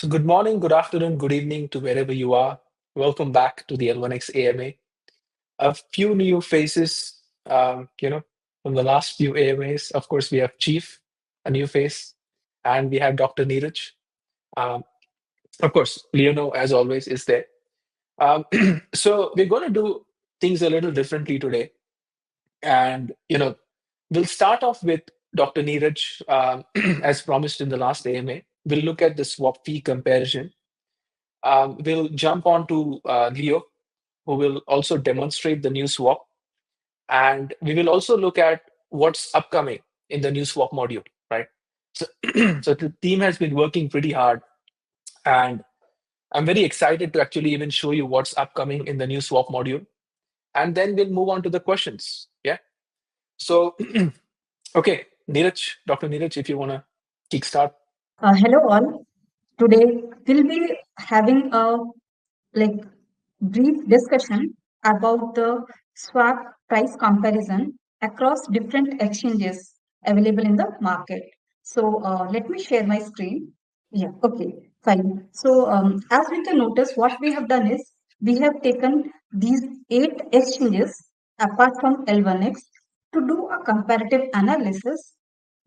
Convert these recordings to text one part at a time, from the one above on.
So, good morning, good afternoon, good evening to wherever you are. Welcome back to the L1X AMA. A few new faces, from the last few AMAs. Of course, we have Chief, a new face, and we have Dr. Neeraj. Um, of course, Leono, as always, is there. Um, so, we're going to do things a little differently today. And, we'll start off with Dr. Neeraj, as promised in the last AMA. We'll look at the swap fee comparison. We'll jump on to Leo, who will also demonstrate the new swap. And we will also look at what's upcoming in the new swap module, right? So, so the team has been working pretty hard. And I'm very excited to actually even show you what's upcoming in the new swap module. And then we'll move on to the questions. Yeah. So, okay, Neeraj, Dr. Neeraj, if you want to kickstart. Hello all. Today we'll be having a like brief discussion about the swap price comparison across different exchanges available in the market. So let me share my screen. Yeah, okay, fine. So as we can notice, what we have done is we have taken these 8 exchanges apart from L1X to do a comparative analysis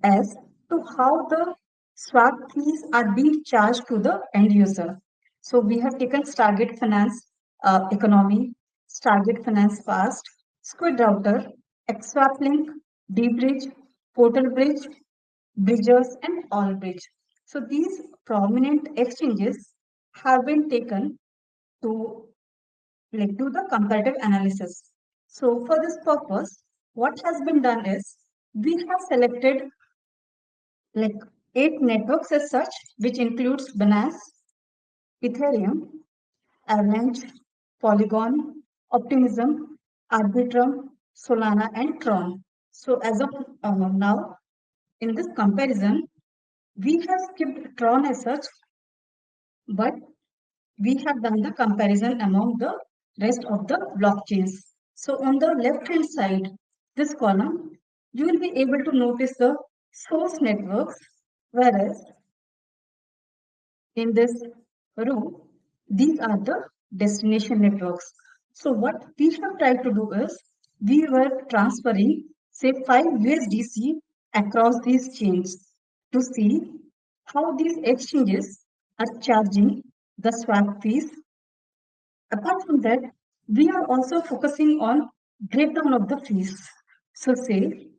as to how the swap fees are being charged to the end user. So we have taken Stargate Finance Economy, Stargate Finance Fast, Squid Router, XSwap Link, dBridge, Portal Bridge, Bridgers, and All Bridge. So these prominent exchanges have been taken to do the comparative analysis. So for this purpose, what has been done is we have selected like 8 networks as such, which includes Binance, Ethereum, Avalanche, Polygon, Optimism, Arbitrum, Solana, and Tron. So as of now, in this comparison, we have skipped Tron as such, but we have done the comparison among the rest of the blockchains. So on the left hand side, this column, you will be able to notice the source networks, whereas in this row, these are the destination networks. So what we have tried to do is we were transferring say 5 USDC across these chains to see how these exchanges are charging the swap fees. Apart from that, we are also focusing on breakdown of the fees. So say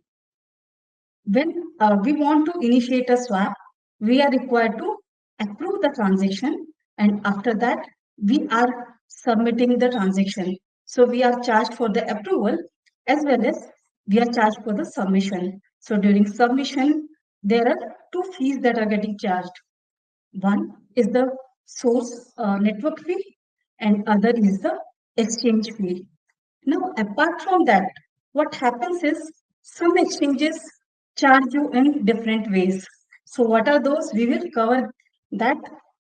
when we want to initiate a swap, we are required to approve the transaction, and after that, we are submitting the transaction. So we are charged for the approval as well as we are charged for the submission. So during submission, there are two fees that are getting charged. One is the source network fee, and other is the exchange fee. Now, apart from that, what happens is some exchanges charge you in different ways. So, what are those? We will cover that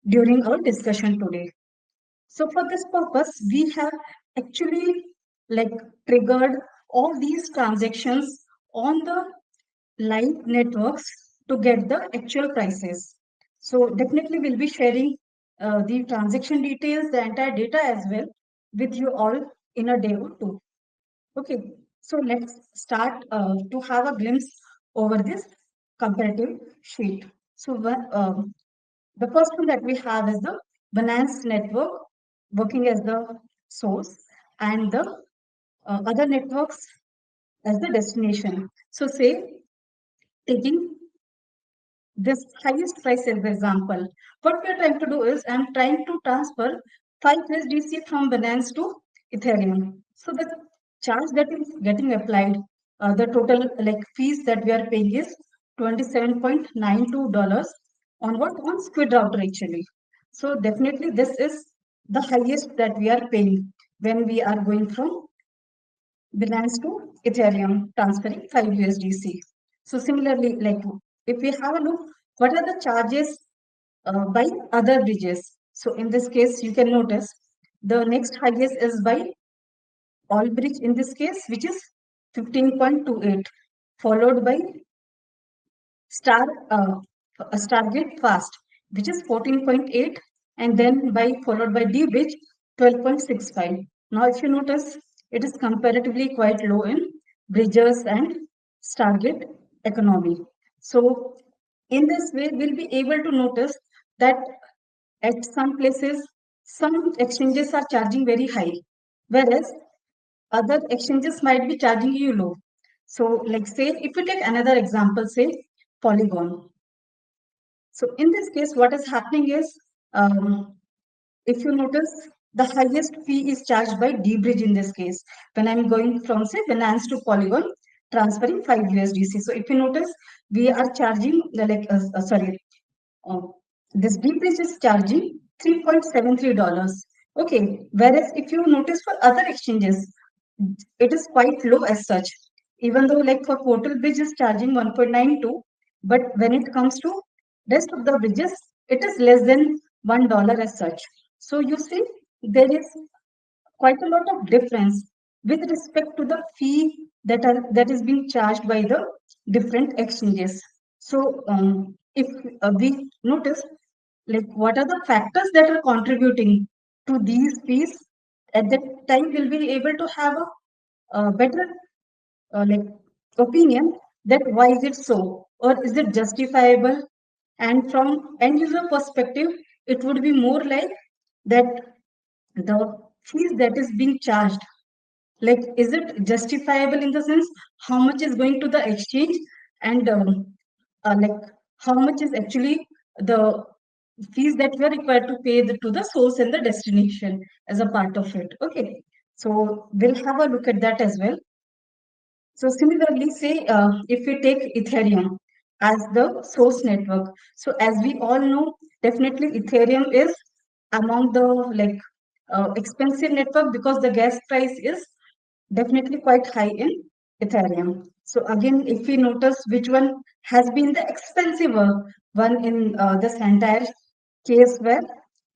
during our discussion today. So, for this purpose, we have actually like triggered all these transactions on the live networks to get the actual prices. So definitely we'll be sharing the transaction details, the entire data as well with you all in a day or two. Okay, so let's start to have a glimpse over this comparative sheet. So the first one that we have is the Binance network working as the source and the other networks as the destination. So say taking this highest price as example. What we are trying to do is I'm trying to transfer 5 USDC from Binance to Ethereum. So the charge that is getting applied, the total like fees that we are paying is $27.92 on what on Squid Router actually. So definitely this is the highest that we are paying when we are going from Binance to Ethereum, transferring 5 USDC. So similarly, like if we have a look, what are the charges by other bridges? So in this case, you can notice the next highest is by all bridge in this case, which is 15.28, followed by Star Stargate Fast, which is 14.8, and then by followed by D bridge 12.65. Now, if you notice, it is comparatively quite low in bridges and Stargate economy. So, in this way, we'll be able to notice that at some places, some exchanges are charging very high, whereas other exchanges might be charging you low. So, like say, if you take another example, say Polygon. So, in this case, what is happening is, if you notice, the highest fee is charged by D-Bridge in this case. When I'm going from, say, Binance to Polygon, transferring 5 USDC. So, if you notice, we are charging, uh, this D-Bridge is charging $3.73. Okay, whereas if you notice for other exchanges, it is quite low as such. Even though, like for Portal Bridge is charging 1.92, but when it comes to rest of the bridges, it is less than $1 as such. So you see, there is quite a lot of difference with respect to the fee that is being charged by the different exchanges. So if we notice, like what are the factors that are contributing to these fees, at that time we'll be able to have a better like opinion that why is it so, or is it justifiable. And from end user perspective, it would be more like that the fees that is being charged, like is it justifiable in the sense how much is going to the exchange, and like how much is actually the fees that we are required to pay to the source and the destination as a part of it. Okay, so we'll have a look at that as well. So similarly, say if we take Ethereum as the source network. So as we all know, definitely Ethereum is among the like expensive network because the gas price is definitely quite high in Ethereum. So again, if we notice which one has been the expensive one in this entire case where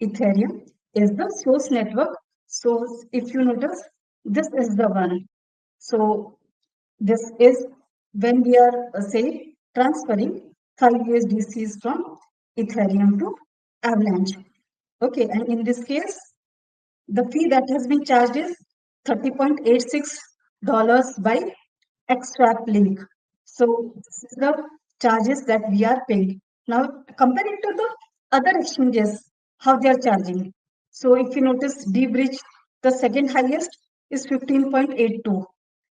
Ethereum is the source network. So if you notice, this is the one. So this is when we are, say, transferring 5 USDCs from Ethereum to Avalanche. Okay, and in this case, the fee that has been charged is $30.86 by XSwap link. So this is the charges that we are paying. Now, comparing to the other exchanges, how they are charging. So if you notice D-Bridge, the second highest is 15.82.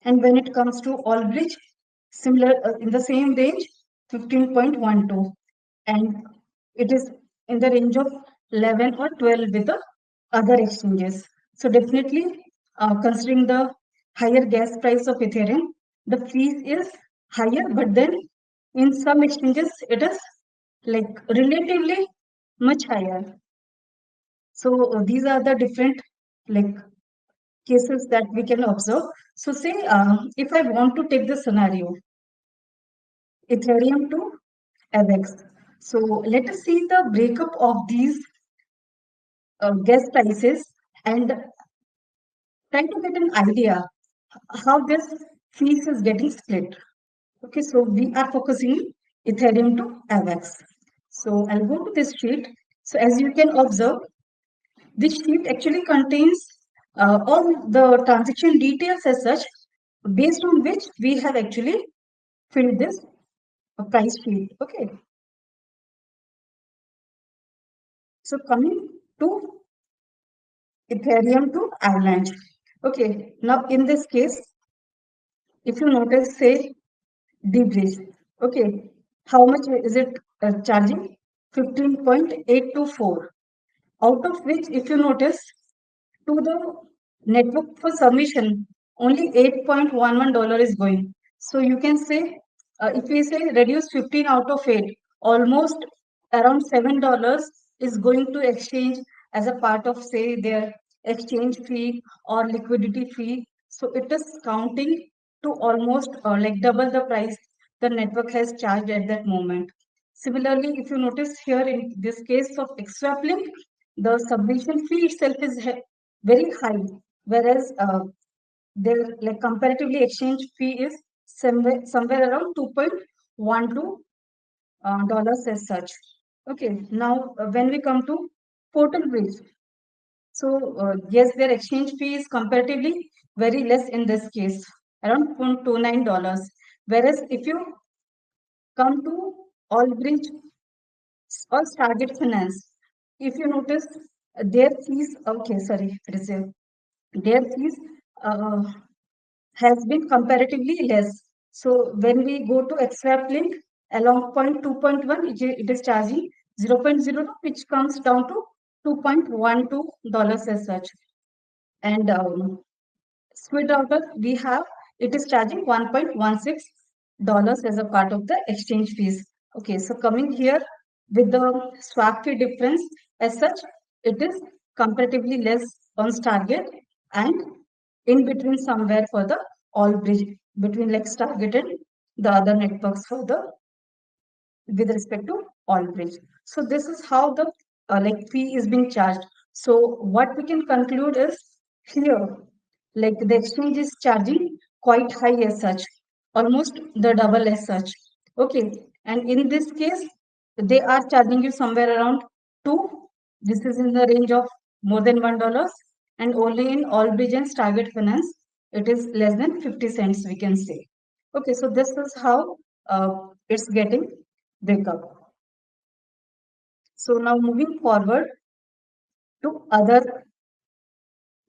And when it comes to Allbridge, similar in the same range, 15.12. And it is in the range of 11 or 12 with the other exchanges. So definitely, considering the higher gas price of Ethereum, the fees is higher, but then in some exchanges it is like relatively much higher. So these are the different like cases that we can observe. So say if I want to take the scenario Ethereum to AVEX. So let us see the breakup of these gas prices and try to get an idea how this fees is getting split. Okay, so we are focusing Ethereum to AVEX. So I'll go to this sheet. So as you can observe, this sheet actually contains all the transaction details as such, based on which we have actually filled this price sheet. Okay. So coming to Ethereum to Avalanche. Okay, now in this case, if you notice, say D-Bridge. Okay, how much is it charging? 15.824. Out of which, if you notice, to the network for submission, only $8.11 is going. So you can say, if we say reduce 15 out of 8, almost around $7 is going to exchange as a part of, say, their exchange fee or liquidity fee. So it is counting to almost like double the price the network has charged at that moment. Similarly, if you notice here in this case of XSwap link, the submission fee itself is very high, whereas their like comparatively exchange fee is somewhere around 2.12 dollars as such. Okay, now when we come to portal bridge, so yes, their exchange fee is comparatively very less in this case, around $0.29. Whereas if you come to Allbridge or Target Finance, if you notice their fees, okay, sorry, it is their fees uh, has been comparatively less. So when we go to XSwap link along point 2.1, it is charging 0.02, which comes down to $2.12 as such. And Squid Router, we have it is charging $1.16 as a part of the exchange fees. Okay, so coming here with the swap fee difference as such, it is comparatively less on Target and in between somewhere for the all bridge between like Target and the other networks for the with respect to all bridge. So this is how the like fee is being charged. So what we can conclude is here, like the exchange is charging quite high as such, almost the double as such. Okay, and in this case, they are charging you somewhere around two. This is in the range of more than $1, and only in all bridge and Target Finance, it is less than 50 cents. We can say. Okay, so this is how it's getting breakup. So now moving forward to other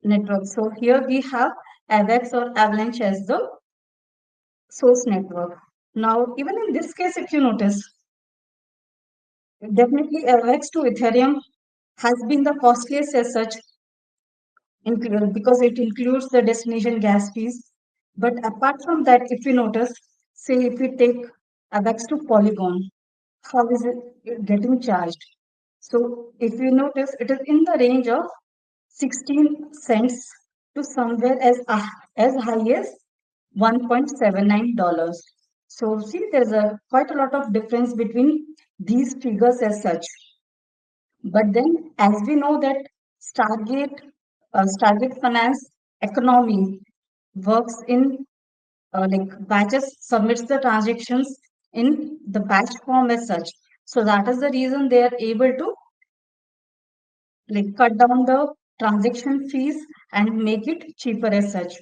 networks. So here we have AVAX or Avalanche as the source network. Now, even in this case, if you notice, definitely AVAX to Ethereum has been the costliest as such because it includes the destination gas fees. But apart from that, if you notice, say if we take AVAX to Polygon, how is it getting charged? So if you notice, it is in the range of 16 cents to somewhere as high as $1.79. So see, there's a quite a lot of difference between these figures as such. But then, as we know that Stargate, Stargate Finance economy works in like batches, submits the transactions in the batch form as such. So that is the reason they are able to like cut down the transaction fees and make it cheaper as such.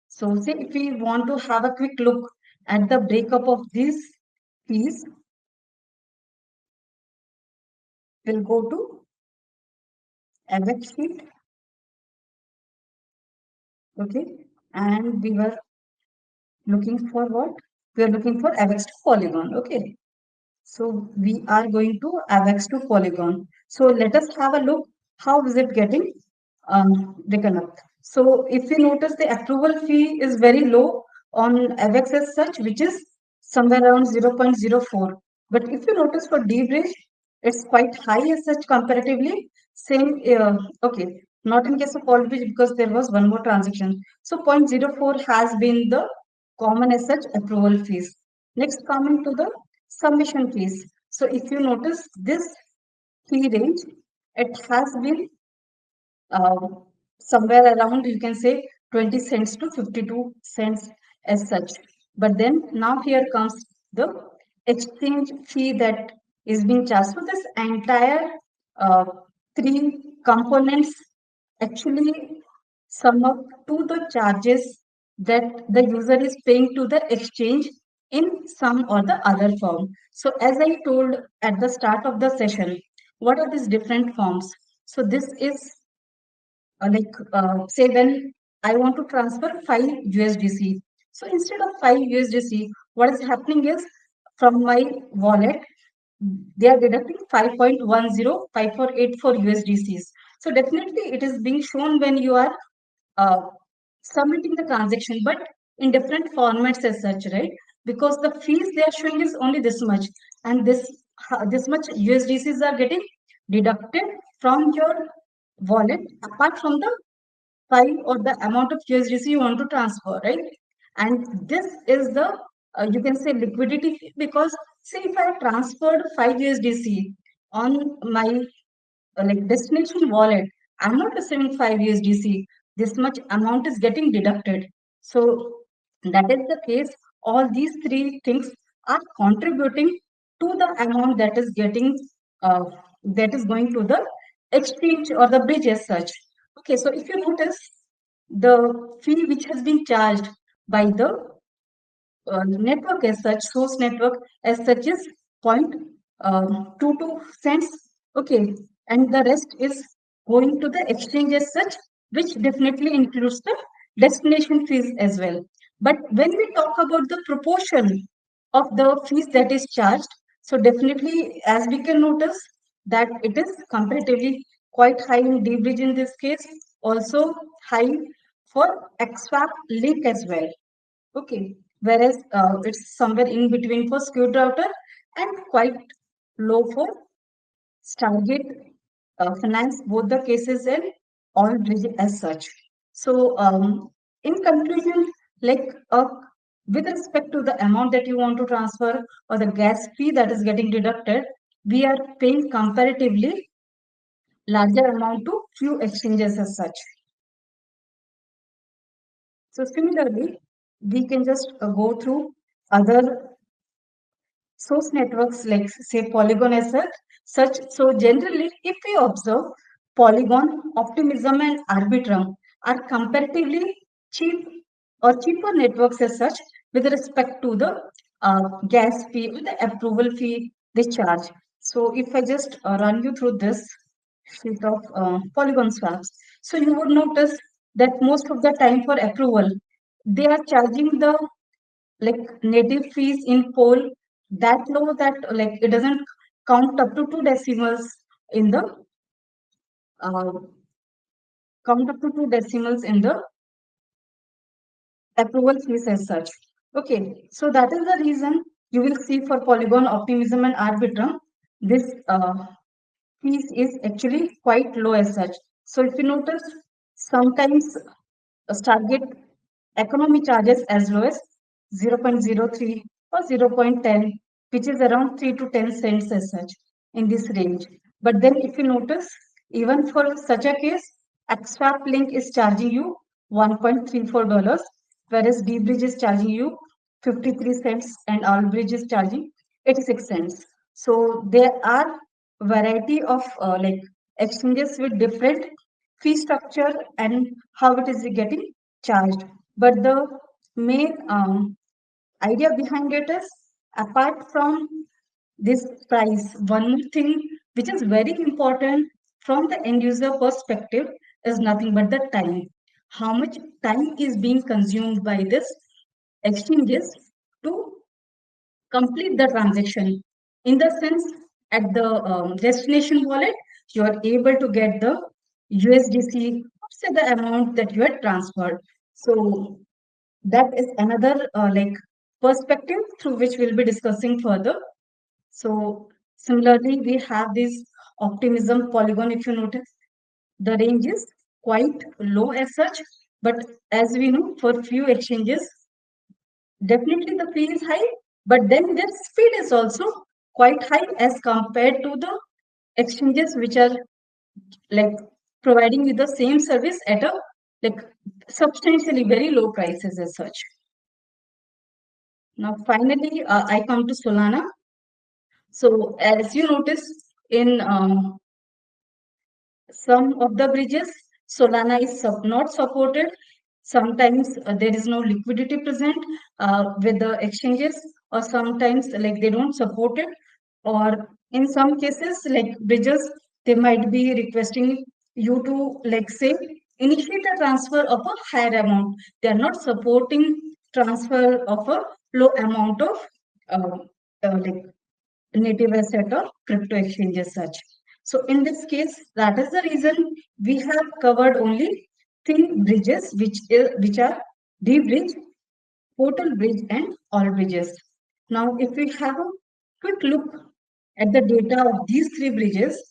So say if we want to have a quick look at the breakup of these fees, we'll go to AVEX sheet, okay, and we were looking for what? We are looking for AVEX to Polygon, okay. So we are going to AVEX to Polygon. So let us have a look. How is it getting taken up? So if you notice, the approval fee is very low on AVEX as such, which is somewhere around 0.04. But if you notice for dBridge, it's quite high as such comparatively. Same, okay, not in case of Allbridge because there was one more transaction. So 0.04 has been the common as such approval fees. Next, coming to the submission fees. So if you notice this fee range, it has been uh, somewhere around you can say 20 cents to 52 cents as such. But then now here comes the exchange fee that is being charged. So this entire uh, three components actually sum up to the charges that the user is paying to the exchange in some or the other form. So as I told at the start of the session, what are these different forms? So this is say when I want to transfer 5 USDC. So instead of 5 USDC, what is happening is from my wallet, they are deducting 5.105484 USDCs. So definitely it is being shown when you are uh, submitting the transaction, but in different formats as such, right? Because the fees they are showing is only this much, and this much USDCs are getting deducted from your wallet apart from the file or the amount of USDC you want to transfer, right? And this is the you can say liquidity fee because say if I transferred 5 USDC on my like destination wallet, I'm not receiving 5 USDC. This much amount is getting deducted. So that is the case. All these three things are contributing to the amount that is getting uh, that is going to the exchange or the bridge as such. Okay, so if you notice, the fee which has been charged by the network as such, source network as such is 0.22 cents. Okay, and the rest is going to the exchange as such, which definitely includes the destination fees as well. But when we talk about the proportion of the fees that is charged, so definitely as we can notice that it is comparatively quite high in dbridge in this case, also high for XSwap link as well. Okay, whereas it's somewhere in between for skewed router and quite low for Stargate Finance, both the cases and all bridge as such. So, in conclusion, like with respect to the amount that you want to transfer or the gas fee that is getting deducted, we are paying comparatively larger amount to few exchanges as such. So similarly, we can just go through other source networks like say Polygon as such. So generally, if we observe, Polygon, Optimism, and Arbitrum are comparatively cheap or cheaper networks as such with respect to the gas fee, with the approval fee they charge. So if I just run you through this sheet of Polygon swaps, so you would notice that most of the time for approval, they are charging the like native fees in poll that low that like it doesn't count up to two decimals in the uh, count up to two decimals in the approval fees as such. Okay, so that is the reason you will see for Polygon, Optimism, and Arbitrum, this fees is actually quite low as such. So if you notice, sometimes Stargate economy charges as low as 0.03 or 0.10, which is around 3 to 10 cents as such in this range. But then if you notice, even for such a case, XSwap link is charging you $1.34, whereas dbridge is charging you 53 cents and Allbridge is charging 86 cents. So there are variety of like exchanges with different fee structure and how it is getting charged. But the main idea behind it is, apart from this price, one more thing which is very important from the end user perspective is nothing but the time. How much time is being consumed by this exchanges to complete the transaction. In the sense, at the destination wallet, you are able to get the USDC, say the amount that you had transferred. So that is another like perspective through which we'll be discussing further. So similarly, we have this optimism polygon. If you notice, the range is quite low as such, but as we know, for few exchanges, definitely the fee is high, but then their speed is also quite high as compared to the exchanges which are like providing you the same service at a like substantially very low prices as such. Now, finally, I come to Solana. So, as you notice in some of the bridges, Solana is not supported. Sometimes there is no liquidity present with the exchanges, or sometimes like they don't support it, or in some cases, like bridges, they might be requesting you to like say initiate a transfer of a higher amount. They are not supporting transfer of a low amount of uh, like native asset or crypto exchange as such. So in this case, that is the reason we have covered only thin bridges, which are D bridge, portal bridge, and all bridges. Now, if we have a quick look at the data of these three bridges,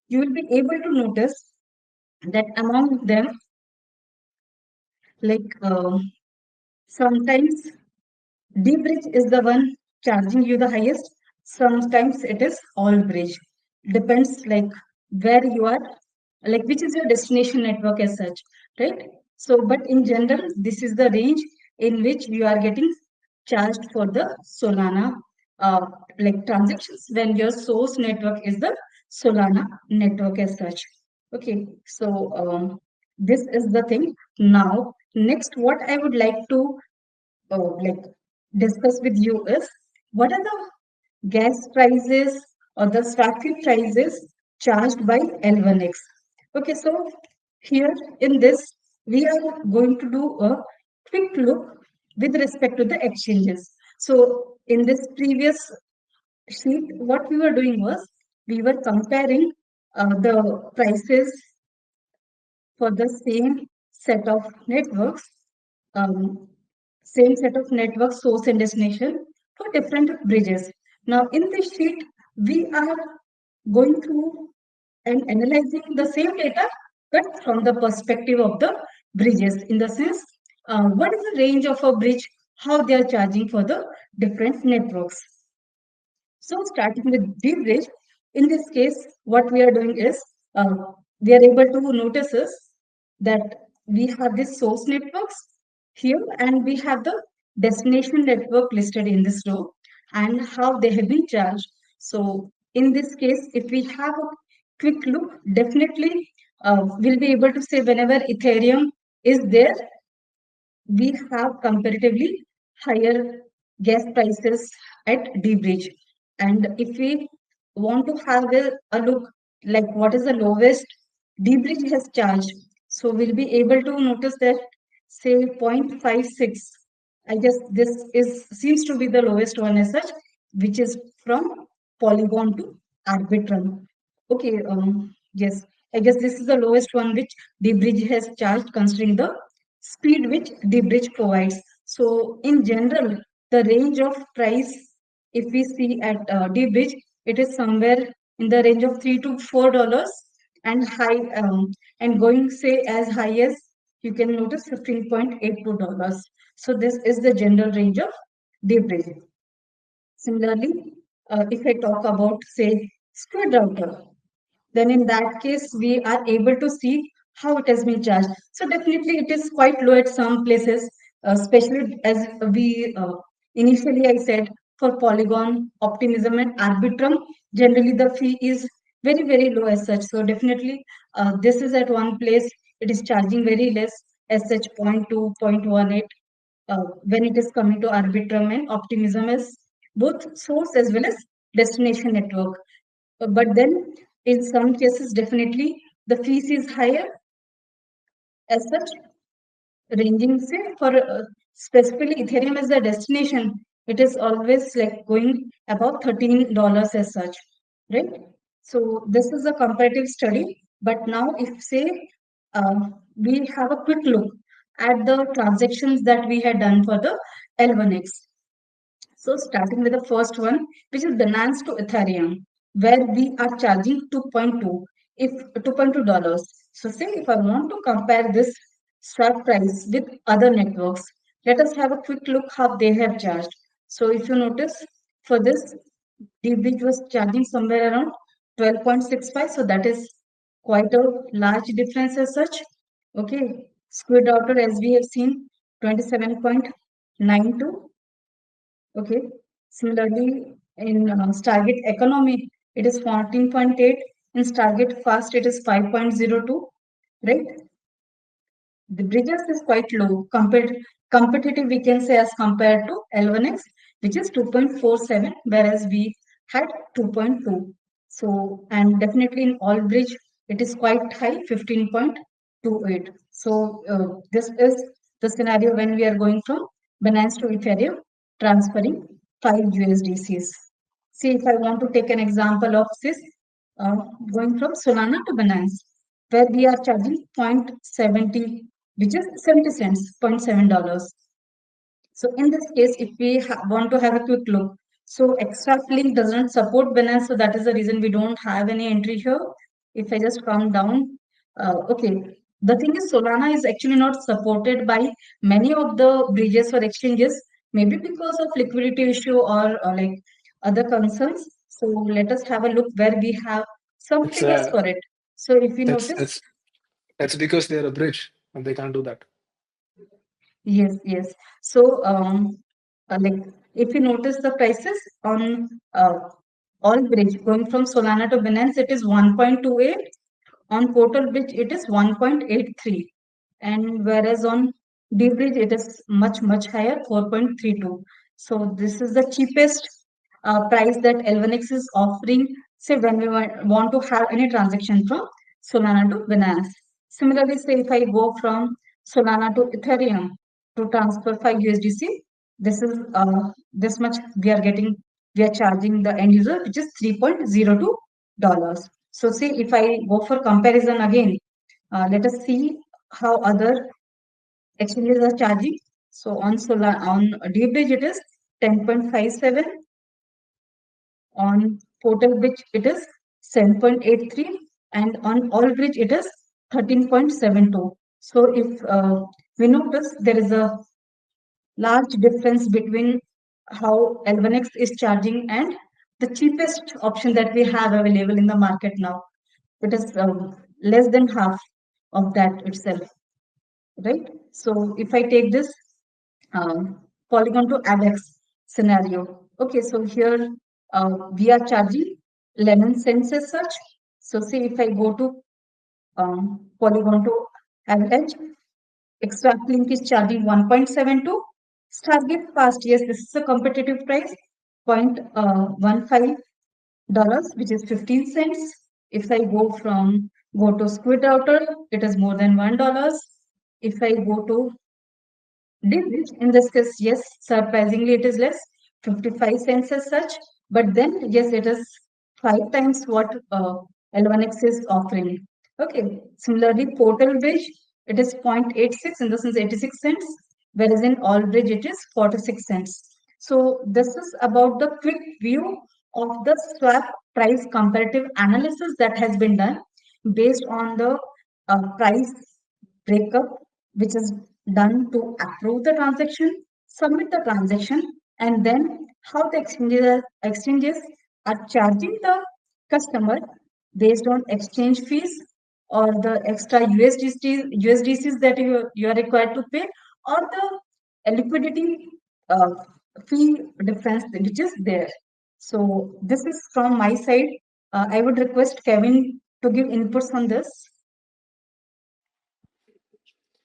you will be able to notice that among them, like sometimes D bridge is the one charging you the highest. Sometimes it is all bridge. Depends like where you are, like which is your destination network as such, right? So, but in general, this is the range in which you are getting charged for the Solana. uh, like transactions when your source network is the Solana network as such. Okay, so this is the thing. Now, next, what I would like to like discuss with you is what are the gas prices or the swap fee prices charged by L1X. Okay, so here in this, we are going to do a quick look with respect to the exchanges. So in this previous sheet, what we were doing was we were comparing the prices for the same set of networks, um, same set of network source and destination for different bridges. Now, in this sheet, we are going through and analyzing the same data, but from the perspective of the bridges, in the sense, what is the range of a bridge, how they are charging for the different networks. So starting with deep bridge, in this case, what we are doing is we are able to notice is that we have this source networks here and we have the destination network listed in this row and how they have been charged. So in this case, if we have a quick look, definitely we'll be able to say whenever Ethereum is there, we have comparatively higher gas prices at D bridge. And if we want to have a look like what is the lowest D bridge has charged, so we'll be able to notice that say 0.56. I guess this is seems to be the lowest one as such, which is from Polygon to Arbitrum. Okay, yes, I guess this is the lowest one which the bridge has charged considering the speed which the bridge provides. So in general, the range of price, if we see at the bridge, it is somewhere in the range of $3 to $4 and high and going say as high as you can notice $15.82. So this is the general range of the bridge. Similarly, if I talk about say squid router, then in that case we are able to see how it has been charged. So definitely it is quite low at some places, especially as we initially I said for Polygon, Optimism and Arbitrum, generally the fee is very low as such. So definitely this is at one place, it is charging very less as such 0.2, 0.18 when it is coming to Arbitrum and Optimism as both source as well as destination network. But then in some cases, definitely the fees is higher as such, ranging say for specifically Ethereum as the destination, it is always like going about $13 as such, right? So this is a comparative study. But now, if say we have a quick look at the transactions that we had done for the L1X. So starting with the first one, which is Binance to Ethereum, where we are charging 2.2, if $2.2. So say if I want to compare this swap price with other networks, let us have a quick look how they have charged. So if you notice for this, DBIT was charging somewhere around 12.65. So that is quite a large difference as such. Okay. Squid Router, as we have seen, 27.92. Okay. Similarly, in Stargate Economy, it is 14.8. In Stargate Fast, it is 5.02. Right? The bridges is quite low compared competitive we can say as compared to L1X, which is 2.47, whereas we had 2.2. So and definitely in all bridge it is quite high, 15.28. So this is the scenario when we are going from Binance to Ethereum, transferring 5 USDCs. See, if I want to take an example of this, uh, going from Solana to Binance, where we are charging 0.70, which is 70 cents, $0.7. So in this case, if we want to have a quick look, so XSwap link doesn't support Binance, so that is the reason we don't have any entry here. If I just come down, okay. The thing is, Solana is actually not supported by many of the bridges or exchanges, maybe because of liquidity issue or like other concerns. So let us have a look where we have some It's triggers for it. So if you that's notice, that's that's because they're a bridge and they can't do that. yes, yes. So like if you notice the prices on all bridge going from Solana to Binance, it is 1.28. On Portal Bridge, it is 1.83. And whereas on D Bridge, it is much, much higher, 4.32. So this is the cheapest price that L1X is offering, say when we want to have any transaction from Solana to Binance. Similarly, say if I go from Solana to Ethereum to transfer 5 USDC, this is this much we are getting, we are charging the end user, which is $3.02. So see, if I go for comparison again, let us see how other exchanges are charging. So on D-Bridge it is 10.57, on Portal Bridge it is 7.83, and on All Bridge it is 13.72. So if we notice there is a large difference between how L1X is charging and the cheapest option that we have available in the market now. It is less than half of that itself, right? So if I take this Polygon to AVEX scenario, okay, so here we are charging 11 cents as such. So see, if I go to Polygon to average, XSwap Link is charging 1.72. Stargate Fast, yes, this is a competitive price, 0.15 dollars, which is 15 cents. If I go to Squid Router, it is more than $1. If I go to Digit, in this case, yes, surprisingly it is less, 55 cents as such. But then, yes, it is 5 times what L1X is offering. Okay. Similarly, Portal Bridge, it is 0.86, in the sense 86 cents, whereas in All Bridge it is 46 cents. So this is about the quick view of the swap price comparative analysis that has been done based on the price breakup, which is done to approve the transaction, submit the transaction, and then how the exchanges are charging the customer based on exchange fees or the extra USDCs that you are required to pay, or the liquidity uh, fee difference which is there. So this is from my side. I would request Kevin to give inputs on this.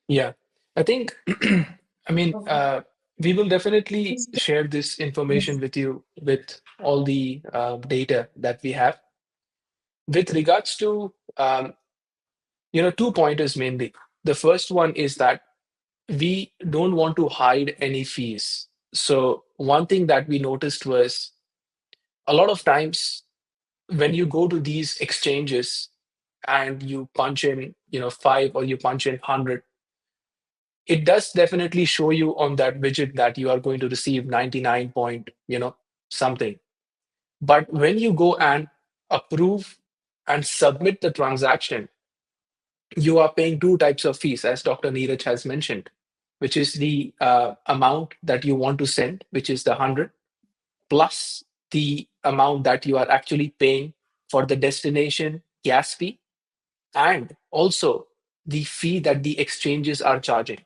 Yeah, I think, I mean, Okay. we will definitely Yes. share this Yes. information with you with all the data that we have. With regards to, two pointers mainly. The first one is that we don't want to hide any fees. So one thing that we noticed was a lot of times when you go to these exchanges and you punch in, 5 or you punch in 100, it does definitely show you on that widget that you are going to receive 99 point, something. But when you go and approve and submit the transaction, you are paying two types of fees, as Dr. Neeraj has mentioned, which is the amount that you want to send, which is the 100, plus the amount that you are actually paying for the destination gas fee, and also the fee that the exchanges are charging.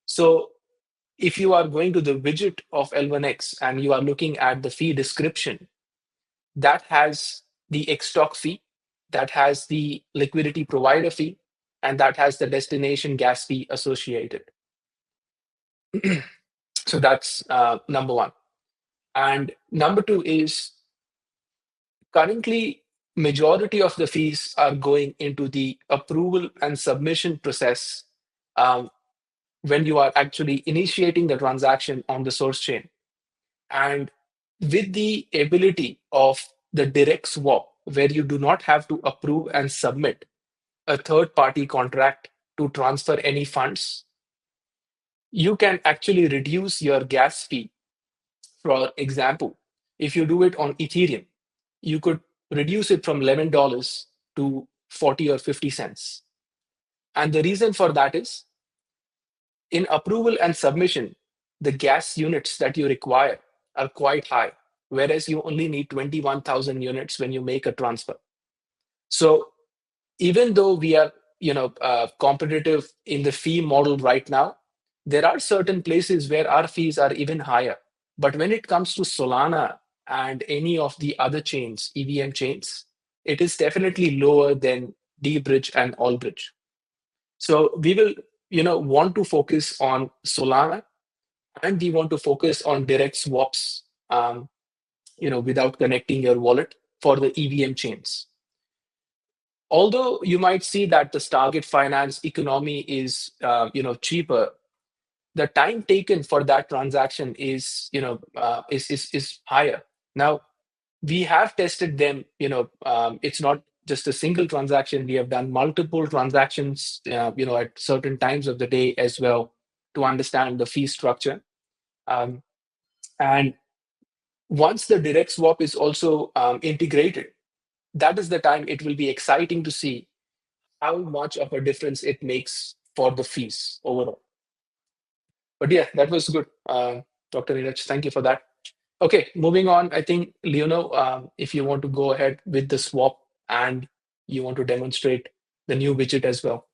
So if you are going to the widget of L1X and you are looking at the fee description, that has the Xstock fee, that has the liquidity provider fee, and that has the destination gas fee associated. So that's number one. And number two is currently majority of the fees are going into the approval and submission process um, when you are actually initiating the transaction on the source chain. And with the ability of the direct swap, where you do not have to approve and submit a third party contract to transfer any funds, you can actually reduce your gas fee. For example, if you do it on Ethereum, you could reduce it from $11 to 40 or 50 cents. And the reason for that is in approval and submission, the gas units that you require are quite high, whereas you only need 21,000 units when you make a transfer. So even though we are, competitive in the fee model right now, there are certain places where our fees are even higher. But when it comes to Solana and any of the other chains, EVM chains, it is definitely lower than dBridge and Allbridge. So we will, want to focus on Solana, and we want to focus on direct swaps, without connecting your wallet for the EVM chains. Although you might see that the target finance economy is, cheaper, the time taken for that transaction is, is higher. Now, we have tested them. It's not just a single transaction. We have done multiple transactions, at certain times of the day as well, to understand the fee structure. Um, and once the direct swap is also integrated, that is the time it will be exciting to see how much of a difference it makes for the fees overall. But yeah, that was good, Dr. Neeraj. Thank you for that. Okay, moving on. I think, Leono, if you want to go ahead with the swap and you want to demonstrate the new widget as well.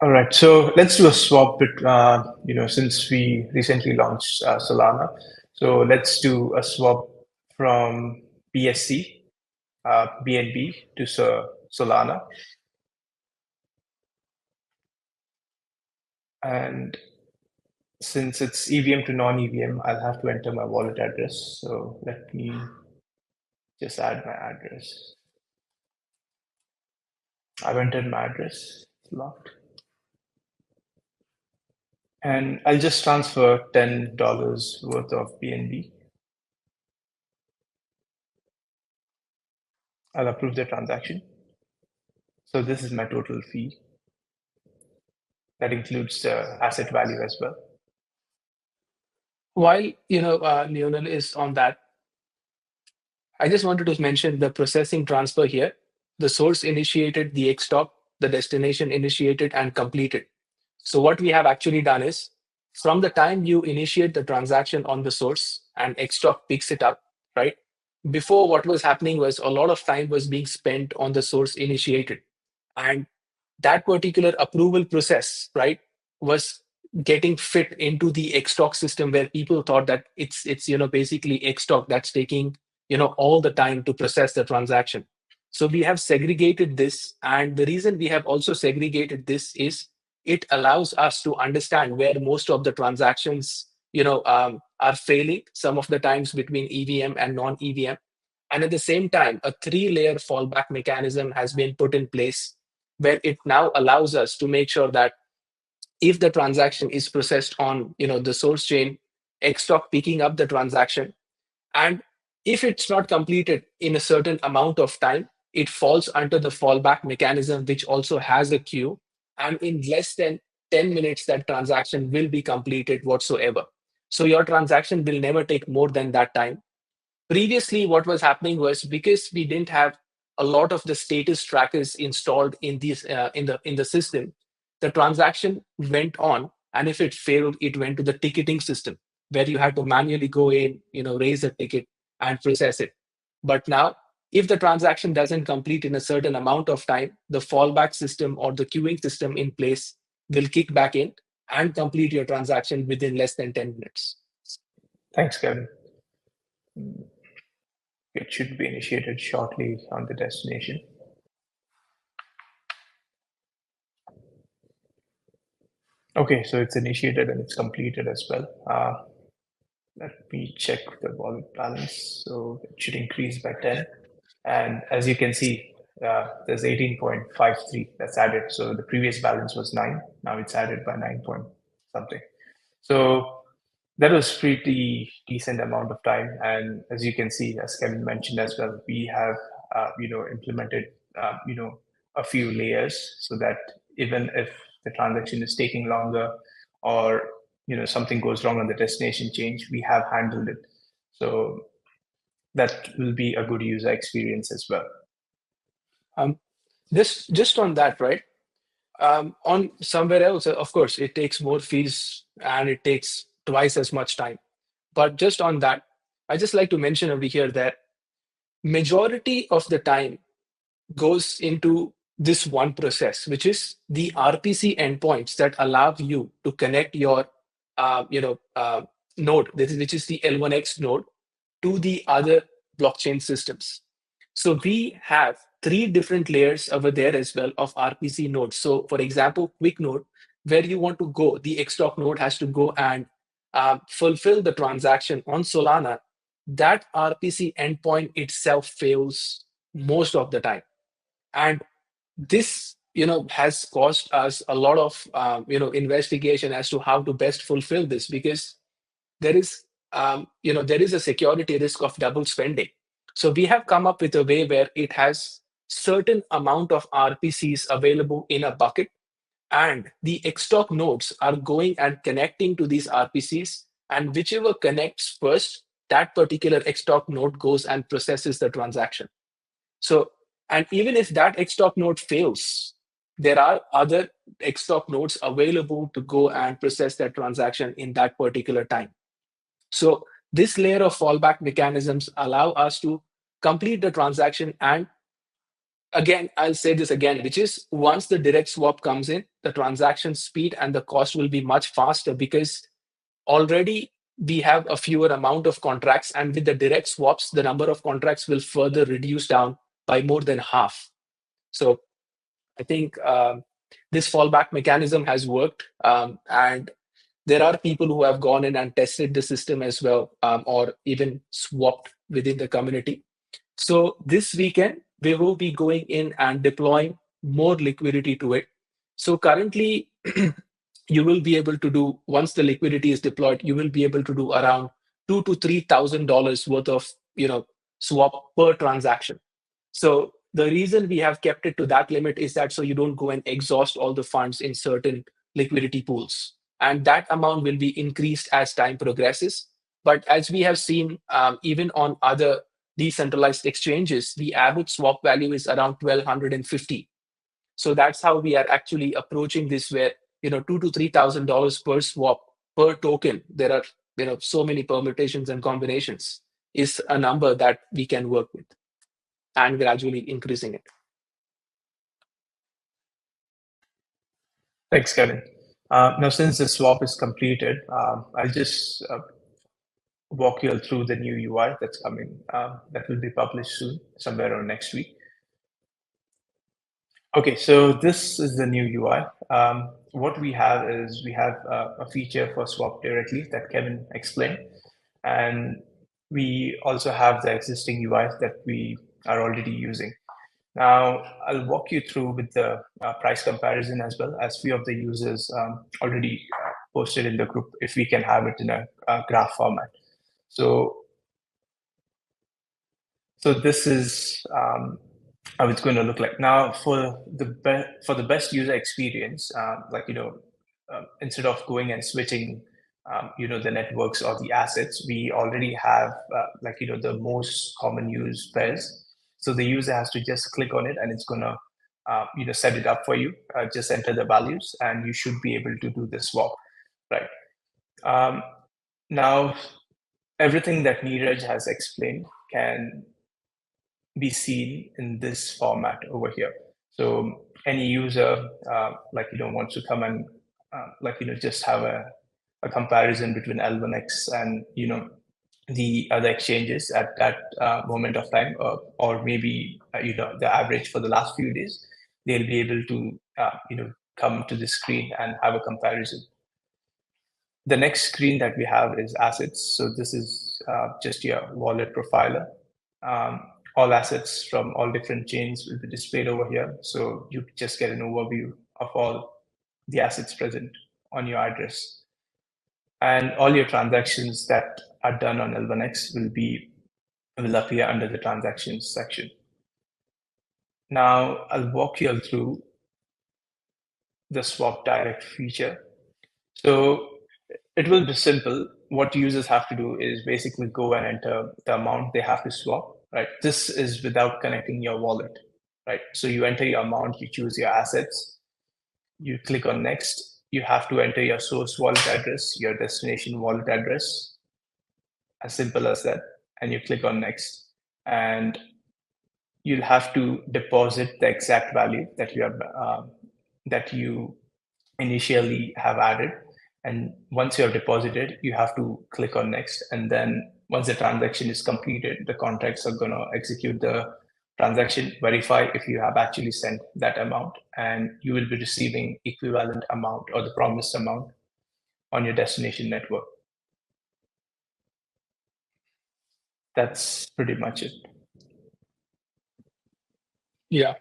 All right, so let's do a swap since we recently launched Solana. So let's do a swap from BSC, BNB to Solana. And since it's EVM to non-EVM, I'll have to enter my wallet address. So let me just add my address. I've entered my address, it's locked. And I'll just transfer $10 worth of BNB. I'll approve the transaction. So this is my total fee. That includes the asset value as well. While, Leonel is on that, I just wanted to mention the processing transfer here. The source initiated the XStop, the destination initiated and completed. So what we have actually done is, from the time you initiate the transaction on the source and XStop picks it up, right? Before, what was happening was a lot of time was being spent on the source initiated. And that particular approval process, right, was getting fit into the xstock system, where people thought that it's basically xstock that's taking all the time to process the transaction. So we have segregated this, and the reason we have also segregated this is it allows us to understand where most of the transactions are failing some of the times between EVM and non-EVM. And at the same time, a 3-layer fallback mechanism has been put in place, where it now allows us to make sure that if the transaction is processed on the source chain, xstock picking up the transaction, and if it's not completed in a certain amount of time, it falls under the fallback mechanism, which also has a queue, and in less than 10 minutes that transaction will be completed whatsoever. So your transaction will never take more than that time. Previously, what was happening was, because we didn't have a lot of the status trackers installed in these in the system, the transaction went on, and if it failed, it went to the ticketing system, where you had to manually go in, raise a ticket and process it. But now, if the transaction doesn't complete in a certain amount of time, the fallback system or the queuing system in place will kick back in and complete your transaction within less than 10 minutes. Thanks, Kevin. It should be initiated shortly on the destination. Okay, so it's initiated and it's completed as well. Let me check the wallet balance. So it should increase by 10. And as you can see, there's 18.53 that's added. So the previous balance was 9. Now it's added by 9 point something. So that was pretty decent amount of time. And as you can see, as Kevin mentioned as well, we have implemented a few layers, so that even if the transaction is taking longer, or something goes wrong on the destination change, we have handled it. So that will be a good user experience as well. Just on that, right? On somewhere else, of course, it takes more fees and it takes twice as much time. But just on that, I just like to mention over here that majority of the time goes into this one process, which is the RPC endpoints that allow you to connect your node, which is the L1X node, to the other blockchain systems. So we have three different layers over there as well of RPC nodes. So for example, quick node, where you want to go, the Xtalk node has to go and fulfill the transaction on Solana. That RPC endpoint itself fails most of the time. And this has caused us a lot of investigation as to how to best fulfill this, because there is there is a security risk of double spending. So we have come up with a way where it has certain amount of RPCs available in a bucket, and the Xtalk nodes are going and connecting to these RPCs, and whichever connects first, that particular Xtalk node goes and processes the transaction. So, and even if that Xtalk node fails, there are other Xtalk nodes available to go and process that transaction in that particular time. So this layer of fallback mechanisms allow us to complete the transaction. And again, I'll say this again, which is once the direct swap comes in, the transaction speed and the cost will be much faster, because already we have a fewer amount of contracts, and with the direct swaps, the number of contracts will further reduce down by more than half. So I think this fallback mechanism has worked, and there are people who have gone in and tested the system as well, or even swapped within the community. So this weekend, we will be going in and deploying more liquidity to it. So currently, you will be able to do, once the liquidity is deployed, you will be able to do around $2,000 to $3,000 worth of swap per transaction. So the reason we have kept it to that limit is that so you don't go and exhaust all the funds in certain liquidity pools. And that amount will be increased as time progresses. But as we have seen, even on other decentralized exchanges, the average swap value is around 1,250. So that's how we are actually approaching this, where $2,000 to $3,000 per swap per token. There are so many permutations and combinations, is a number that we can work with, and gradually increasing it. Thanks, Kevin. Now, since the swap is completed, I'll just walk you through the new UI that's coming, that will be published soon, somewhere around next week. Okay, so this is the new UI. What we have is we have a feature for swap directly that Kevin explained, and we also have the existing UIs that we are already using. Now, I'll walk you through with the price comparison, as well as few of the users already posted in the group, if we can have it in a graph format. So this is how it's going to look like. Now, for the best user experience, instead of going and switching, the networks or the assets, we already have the most common used pairs. So the user has to just click on it, and it's going to set it up for you. Just enter the values, and you should be able to do the swap, right? Now, everything that Neeraj has explained can be seen in this format over here. So any user wants to come and just have a comparison between L1X and the other exchanges at that moment of time, or maybe the average for the last few days, they'll be able to come to the screen and have a comparison. The next screen that we have is assets. So this is just your wallet profiler. All assets from all different chains will be displayed over here. So you just get an overview of all the assets present on your address. And all your transactions that are done on L1X will appear under the transactions section. Now, I'll walk you through the swap direct feature. So it will be simple. What users have to do is basically go and enter the amount they have to swap, right? This is without connecting your wallet, right? So you enter your amount, you choose your assets, you click on next. You have to enter your source wallet address, your destination wallet address, as simple as that. And you click on next. And you'll have to deposit the exact value that you initially have added. And once you have deposited, you have to click on next. And then once the transaction is completed, the contracts are going to execute the transaction, verify if you have actually sent that amount, and you will be receiving equivalent amount or the promised amount on your destination network. That's pretty much it. Yeah.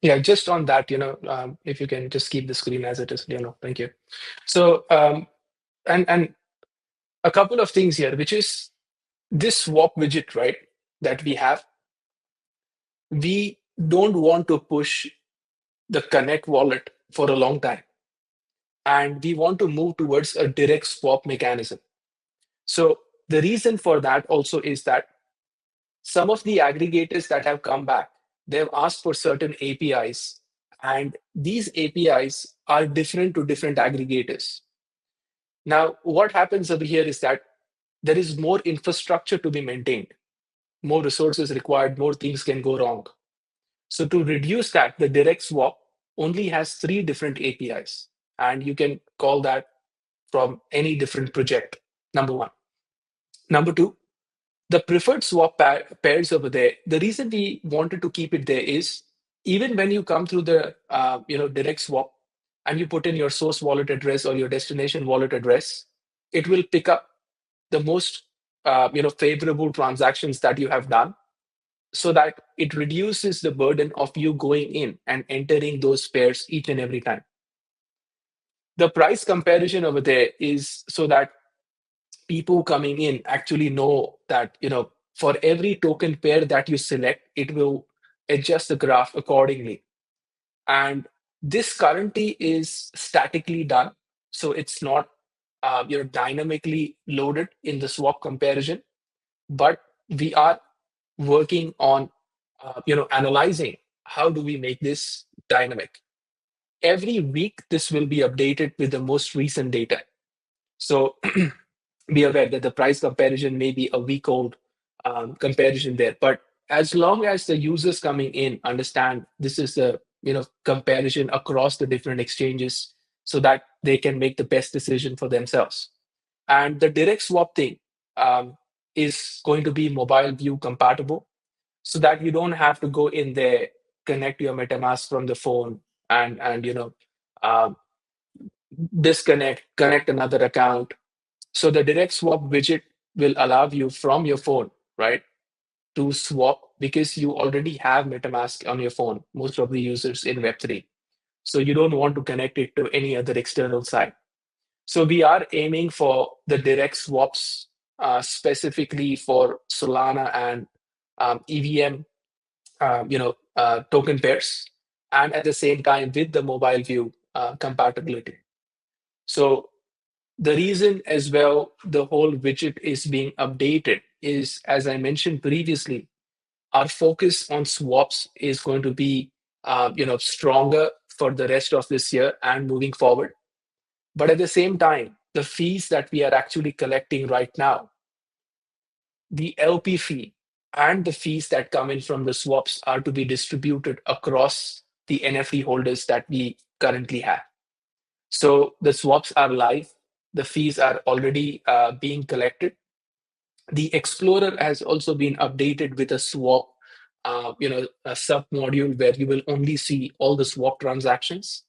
Yeah, just on that, if you can just keep the screen as it is, thank you. So, and a couple of things here, which is this swap widget, right, that we have, we don't want to push the Connect wallet for a long time. And we want to move towards a direct swap mechanism. So the reason for that also is that some of the aggregators that have come back, they've asked for certain APIs, and these APIs are different to different aggregators. Now, what happens over here is that there is more infrastructure to be maintained, more resources required, more things can go wrong. So to reduce that, the direct swap only has 3 different APIs, and you can call that from any different project, number one. Number two, the preferred swap pairs over there, the reason we wanted to keep it there is even when you come through the direct swap and you put in your source wallet address or your destination wallet address, it will pick up the most favorable transactions that you have done, so that it reduces the burden of you going in and entering those pairs each and every time. The price comparison over there is so that people coming in actually know that, for every token pair that you select, it will adjust the graph accordingly. And this currently is statically done. So it's not dynamically loaded in the swap comparison, but we are working on analyzing how do we make this dynamic. Every week, this will be updated with the most recent data. So be aware that the price comparison may be a week old comparison there. But as long as the users coming in understand this is the comparison across the different exchanges, so that they can make the best decision for themselves. And the direct swap thing is going to be mobile view compatible, so that you don't have to go in there, connect your MetaMask from the phone, and uh, disconnect, connect another account. So the direct swap widget will allow you from your phone, right, to swap because you already have MetaMask on your phone, most of the users in Web3. So you don't want to connect it to any other external site. So we are aiming for the direct swaps specifically for Solana and EVM, token pairs, and at the same time with the mobile view compatibility. So the reason as well the whole widget is being updated is, as I mentioned previously, our focus on swaps is going to be stronger for the rest of this year and moving forward. But at the same time, the fees that we are actually collecting right now, the LP fee and the fees that come in from the swaps are to be distributed across the NFT holders that we currently have. So the swaps are live. The fees are already being collected. The Explorer has also been updated with a swap, a sub module where you will only see all the swap transactions.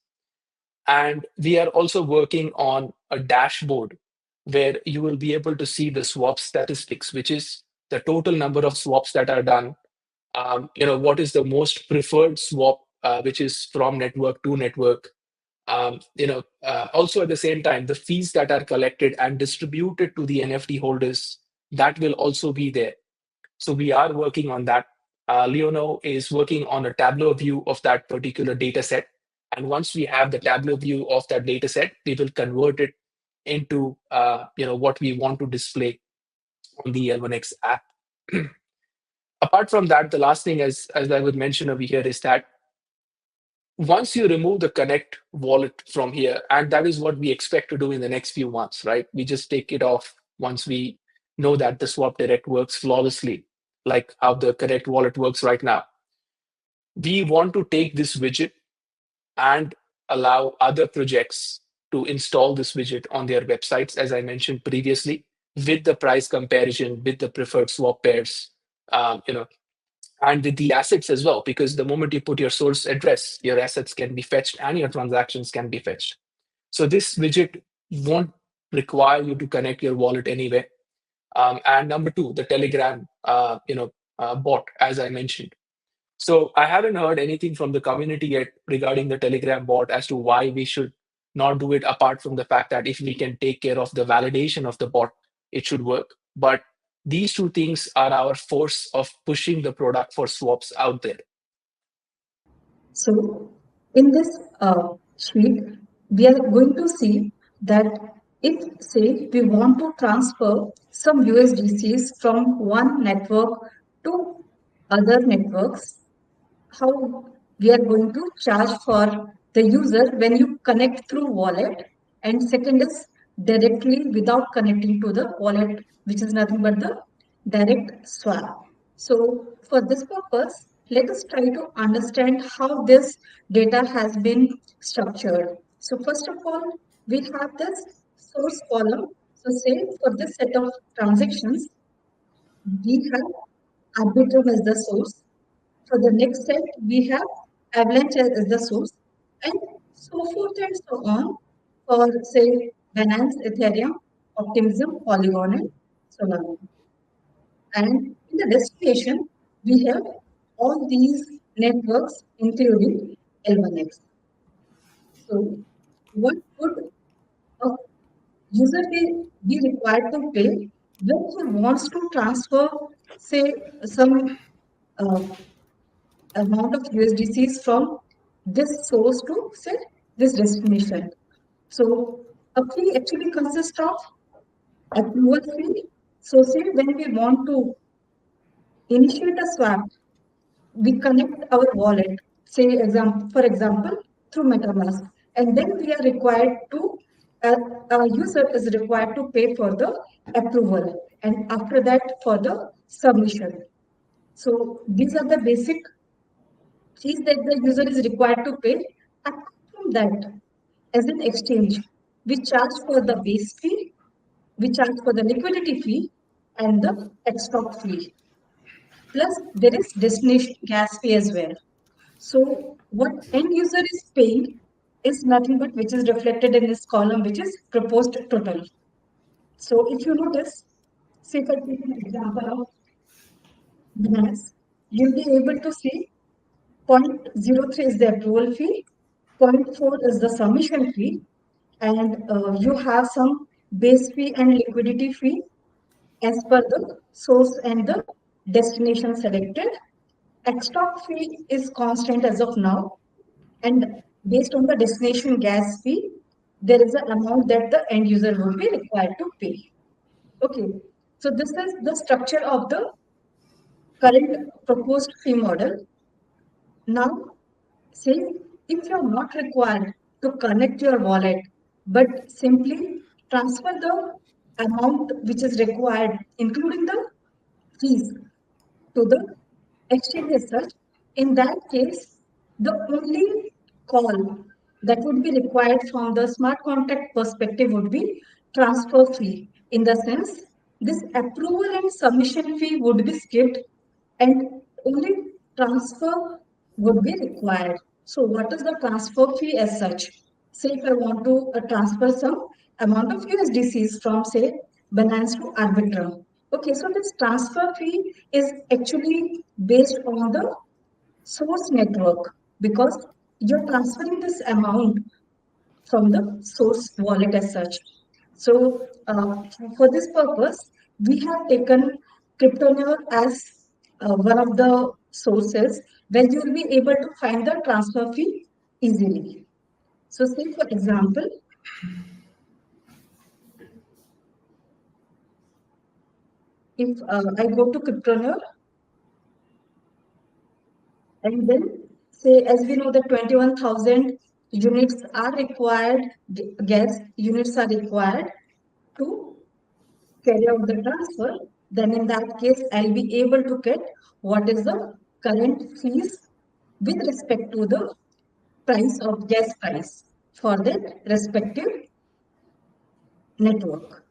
And we are also working on a dashboard where you will be able to see the swap statistics, which is the total number of swaps that are done. What is the most preferred swap, which is from network to network. Also at the same time, the fees that are collected and distributed to the NFT holders, that will also be there. So we are working on that. Leono is working on a Tableau view of that particular data set. And once we have the Tableau view of that data set, we will convert it into what we want to display on the L1X app. Apart from that, the last thing, as I would mention over here, is that once you remove the Connect wallet from here, and that is what we expect to do in the next few months, right? We just take it off once we know that the Swap Direct works flawlessly, like how the Connect wallet works right now. We want to take this widget and allow other projects to install this widget on their websites, as I mentioned previously, with the price comparison, with the preferred swap pairs, you know, and with the assets as well, because the moment you put your source address, your assets can be fetched and your transactions can be fetched. So this widget won't require you to connect your wallet anyway. And number two, the Telegram, bot, as I mentioned. So I haven't heard anything from the community yet regarding the Telegram bot as to why we should not do it, apart from the fact that if we can take care of the validation of the bot, it should work. But these two things are our force of pushing the product for swaps out there. So in this sheet, we are going to see that if, say, we want to transfer some USDCs from one network to other networks, how we are going to charge for the user when you connect through wallet, and second is directly without connecting to the wallet, which is nothing but the direct swap. So for this purpose, let us try to understand how this data has been structured. So first of all, we have this source column. So say for this set of transactions, we have Arbitrum as the source. For the next set, we have Avalanche as the source, and so forth and so on for, say, Binance, Ethereum, Optimism, Polygon, and Solana. And in the destination, we have all these networks, including L1X. So, what would a user be required to pay when he wants to transfer, say, some uh, amount of USDCs from this source to, say, this destination? So a fee actually consists of approval fee. So say when we want to initiate a swap, we connect our wallet, say for example, through MetaMask, and then we are required to, a user is required to pay for the approval, and after that for the submission. So these are the basic fees that the user is required to pay. Apart from that, as an exchange, we charge for the base fee, we charge for the liquidity fee, and the stock fee. Plus, there is destination gas fee as well. So, what end user is paying is nothing but which is reflected in this column, which is proposed total. So, if you notice, say if I take an example of Binance, you'll be able to see 0.03 is the approval fee, zero point 0.4 is the submission fee, and you have some base fee and liquidity fee as per the source and the destination selected. Stock fee is constant as of now, and based on the destination gas fee, there is an amount that the end user will be required to pay. Okay, so this is the structure of the current proposed fee model. Now, say if you're not required to connect your wallet, but simply transfer the amount which is required, including the fees, to the exchange as such, in that case, the only call that would be required from the smart contract perspective would be transfer fee. In the sense, this approval and submission fee would be skipped, and only transfer would be required. So what is the transfer fee as such? Say if I want to transfer some amount of USDCs from, say, Binance to Arbitrum. Okay, so this transfer fee is actually based on the source network, because you're transferring this amount from the source wallet as such. So for this purpose, we have taken Cryptoneur as one of the sources where you will be able to find the transfer fee easily. So say for example, if I go to Cryptoneur and then say, as we know that 21,000 units are required, gas units are required to carry out the transfer, then in that case, I'll be able to get what is the current fees with respect to the price of gas price. for that respective network.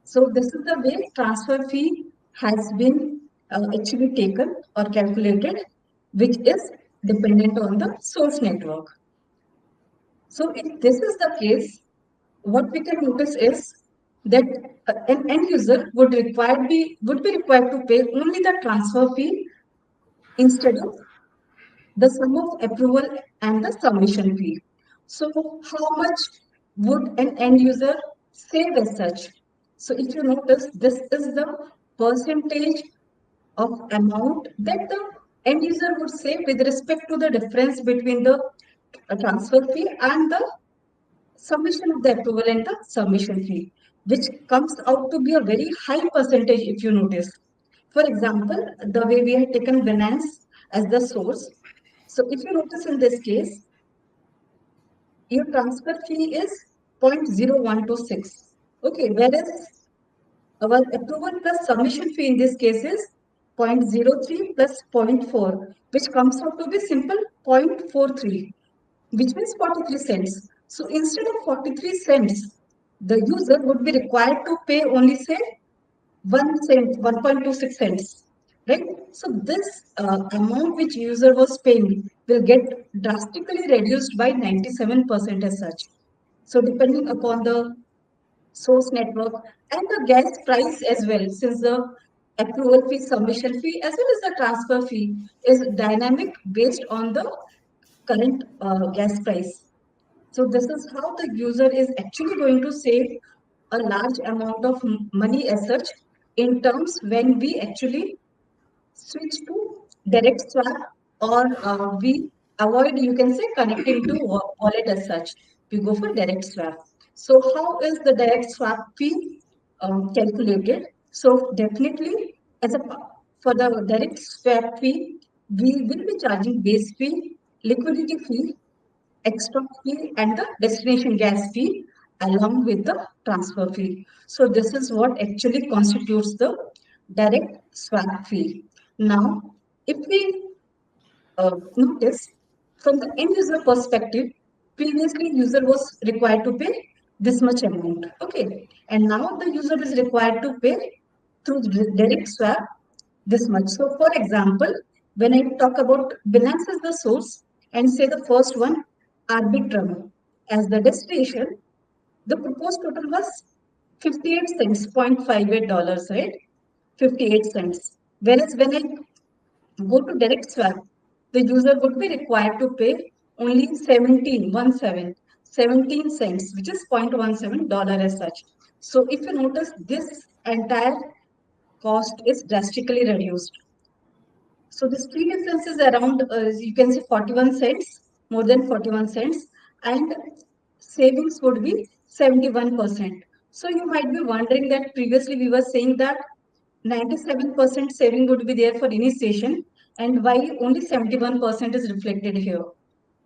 So this is the way transfer fee has been actually taken or calculated, which is dependent on the source network. So if this is the case, what we can notice is that an end user would be required to pay only the transfer fee instead of the sum of approval and the submission fee. So how much would an end user save as such? So if you notice, this is the percentage of amount that the end user would save with respect to the difference between the transfer fee and the submission of the approval and the submission fee, which comes out to be a very high percentage if you notice. For example, the way we have taken Binance as the source. So if you notice in this case, your transfer fee is 0.0126. Okay, whereas our approval plus submission fee in this case is 0.03 plus zero point 0.4, which comes out to be simple 0.43, which means 43 cents. So instead of 43 cents, the user would be required to pay only say 1 cent, 1.26 cents, right? So this amount which user was paying will get drastically reduced by 97% as such. So depending upon the source network and the gas price as well, since the approval fee, submission fee, as well as the transfer fee is dynamic based on the current gas price. So this is how the user is actually going to save a large amount of money as such in terms when we actually switch to direct swap or we avoid, you can say, connecting to wallet as such. We go for direct swap. So how is the direct swap fee calculated? So definitely as a for the direct swap fee, we will be charging base fee, liquidity fee, extra fee and the destination gas fee along with the transfer fee. So this is what actually constitutes the direct swap fee. Now, if we notice from the end user perspective, previously user was required to pay this much amount. Okay, and now the user is required to pay through direct swap this much. So, for example, when I talk about Binance as the source and say the first one, Arbitrum as the destination, the proposed total was 58 cents, $0.58, right? 58 cents. Whereas when I go to direct swap, the user would be required to pay only 17 cents, which is $0.17 as such. So if you notice, this entire cost is drastically reduced. So this fee difference is around, you can say 41 cents, more than 41 cents, and savings would be 71%. So you might be wondering that previously we were saying that 97% saving would be there for initiation, and why only 71% is reflected here.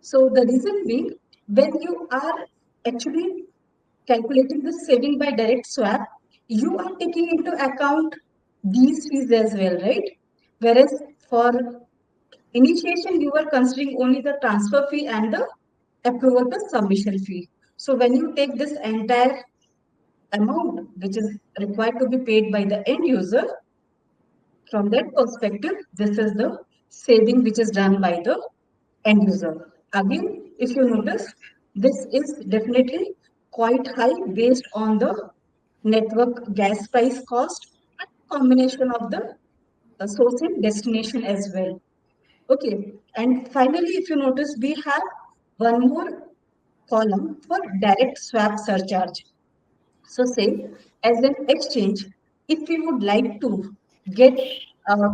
So the reason being, when you are actually calculating the saving by direct swap, you are taking into account these fees as well, right? Whereas for initiation, you are considering only the transfer fee and the approval plus submission fee. So when you take this entire amount, which is required to be paid by the end user, from that perspective, this is the saving which is done by the end user. Again, if you notice, this is definitely quite high based on the network gas price cost and combination of the source and destination as well. Okay, and finally, if you notice, we have one more column for direct swap surcharge. So say, as an exchange, if we would like to get,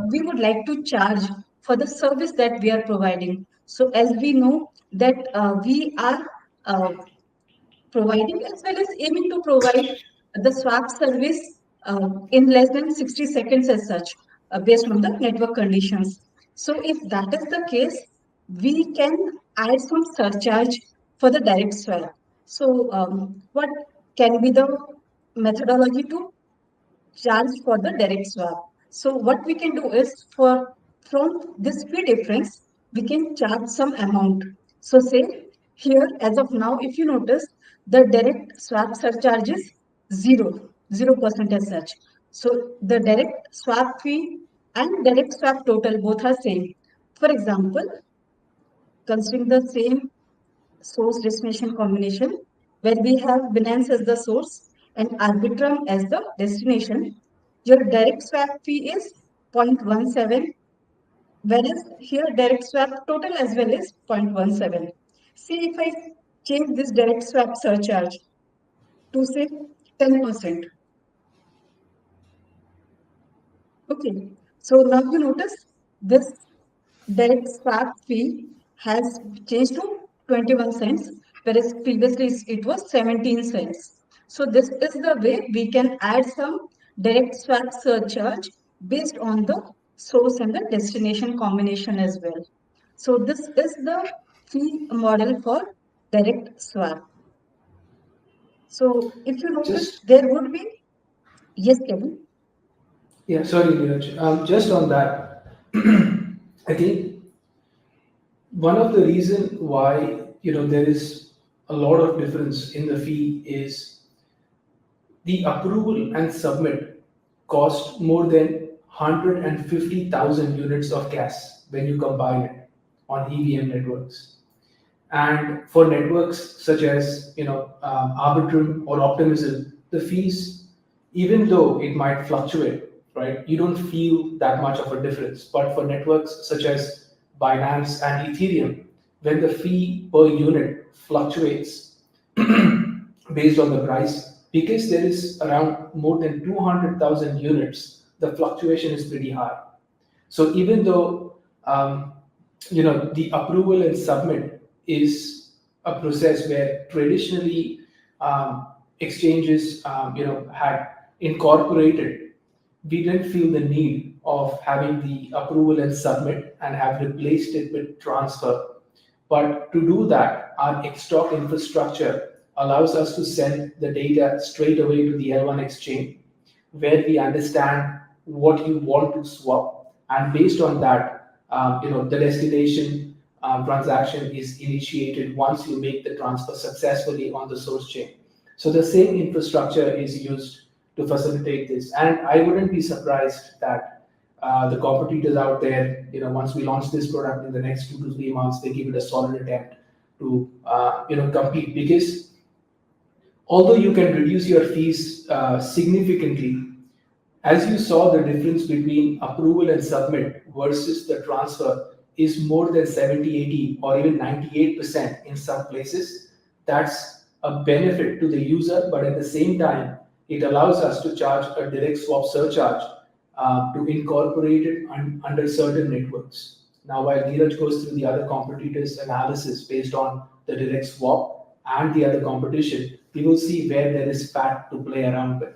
we would like to charge for the service that we are providing. So as we know that we are uh, providing as well as aiming to provide the swap service in less than 60 seconds as such, based on the network conditions. So if that is the case, we can add some surcharge for the direct swap. So what can be the methodology to charge for the direct swap? So what we can do is from this fee difference, we can charge some amount. So say Here, as of now, if you notice, the direct swap surcharge is 0% as such. So the direct swap fee and direct swap total both are same. For example, considering the same source destination combination where we have Binance as the source and Arbitrum as the destination, your direct swap fee is 0.17, whereas here direct swap total as well is 0.17. See if I change this direct swap surcharge to say 10%. Okay, so now you notice this direct swap fee has changed to 21 cents, whereas previously it was 17 cents. So this is the way we can add some direct swap surcharge based on the source and the destination combination as well. So this is the fee model for direct swap. So if you notice, Just there would be, yes, Kevin. yeah, sorry, Neeraj. Just on that, I think one of the reason why there is a lot of difference in the fee is the approval and submit cost more than 150,000 units of gas when you combine it on EVM networks. And for networks such as Arbitrum or Optimism, the fees, even though it might fluctuate, right, you don't feel that much of a difference. But for networks such as Binance and Ethereum, when the fee per unit fluctuates based on the price, because there is around more than 200,000 units, the fluctuation is pretty high. So even though the approval and submit is a process where traditionally exchanges had incorporated, we didn't feel the need of having the approval and submit and have replaced it with transfer. But to do that, our Xtalk infrastructure allows us to send the data straight away to the L1 exchange, where we understand what you want to swap, and based on that, the destination transaction is initiated once you make the transfer successfully on the source chain. So the same infrastructure is used to facilitate this, and I wouldn't be surprised that the competitors out there, once we launch this product in the next 2 to 3 months, they give it a solid attempt to compete, because although you can reduce your fees significantly, as you saw, the difference between approval and submit versus the transfer is more than 70, 80, or even 98% in some places. That's a benefit to the user, but at the same time, it allows us to charge a direct swap surcharge to incorporate it under certain networks. Now, while Neeraj goes through the other competitors' analysis based on the direct swap and the other competition, we will see where there is fat to play around with.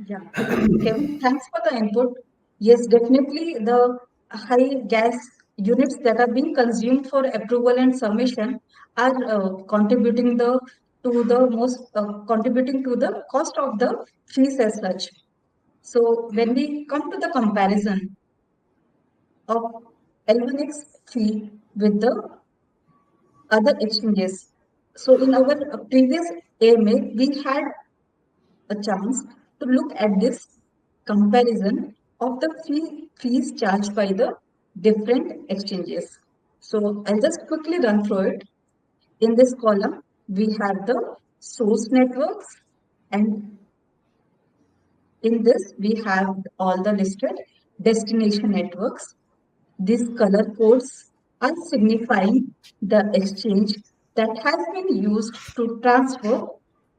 Yeah. Kevin, thanks for the input. Yes, definitely the high gas units that are being consumed for approval and submission are contributing to the cost of the fees as such. So when we come to the comparison of L1X fee with the other exchanges, so in our previous AMA, we had a chance to look at this comparison of the fees charged by the different exchanges. So I'll just quickly run through it. In this column, we have the source networks, and in this we have all the listed destination networks. These color codes are signifying the exchange that has been used to transfer,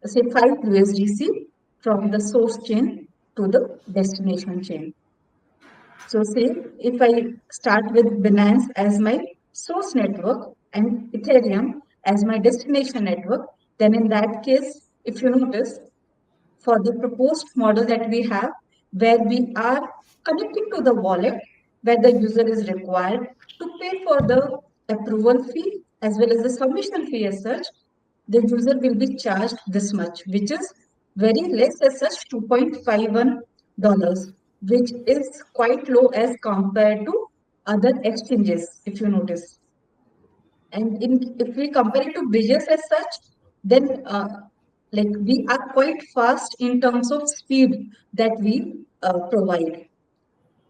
say, 5 USDC from the source chain to the destination chain. So, say if I start with Binance as my source network and Ethereum as my destination network, then in that case, if you notice, for the proposed model that we have, where we are connecting to the wallet, where the user is required to pay for the approval fee as well as the submission fee as such, the user will be charged this much, which is very less as such, $2.51, which is quite low as compared to other exchanges, if you notice. And if we compare it to bridges as such, then like we are quite fast in terms of speed that we provide.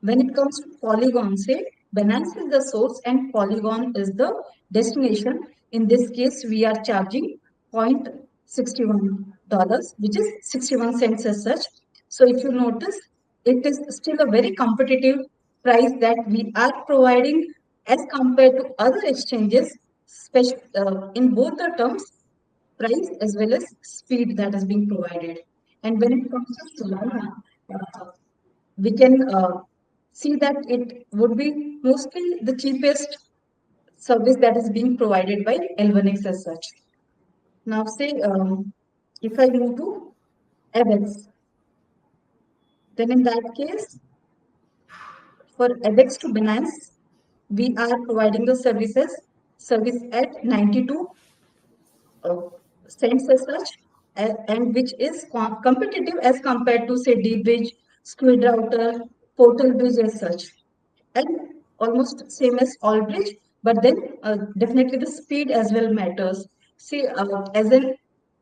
When it comes to Polygon, say Binance is the source and Polygon is the destination. In this case, we are charging $0.61, which is 61 cents as such. So if you notice, it is still a very competitive price that we are providing as compared to other exchanges, in both the terms, price as well as speed that is being provided. And when it comes to Solana, uh, we can see that it would be mostly the cheapest service that is being provided by L1X as such. Now, say if I move to AVEX, then in that case, for AVEX to Binance, we are providing the service at 92 uh, cents as such, and which is competitive as compared to say D-Bridge, Squid Router, Portal Bridge as such, and almost same as all bridge, but then definitely the speed as well matters. See, as an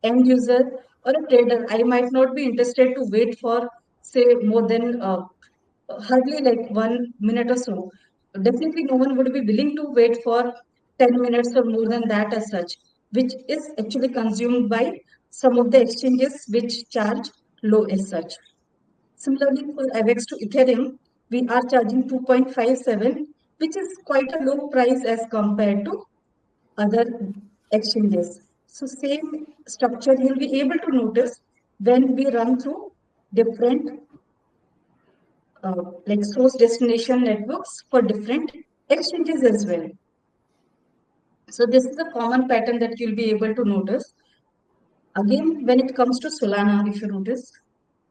end user or a trader, I might not be interested to wait for say more than hardly like 1 minute or so. Definitely, no one would be willing to wait for 10 minutes or more than that as such, which is actually consumed by some of the exchanges which charge low as such. Similarly, for AVEX to Ethereum, we are charging 2.57, which is quite a low price as compared to other exchanges. So same structure you'll be able to notice when we run through different like source destination networks for different exchanges as well. So this is a common pattern that you'll be able to notice. Again, when it comes to Solana, if you notice,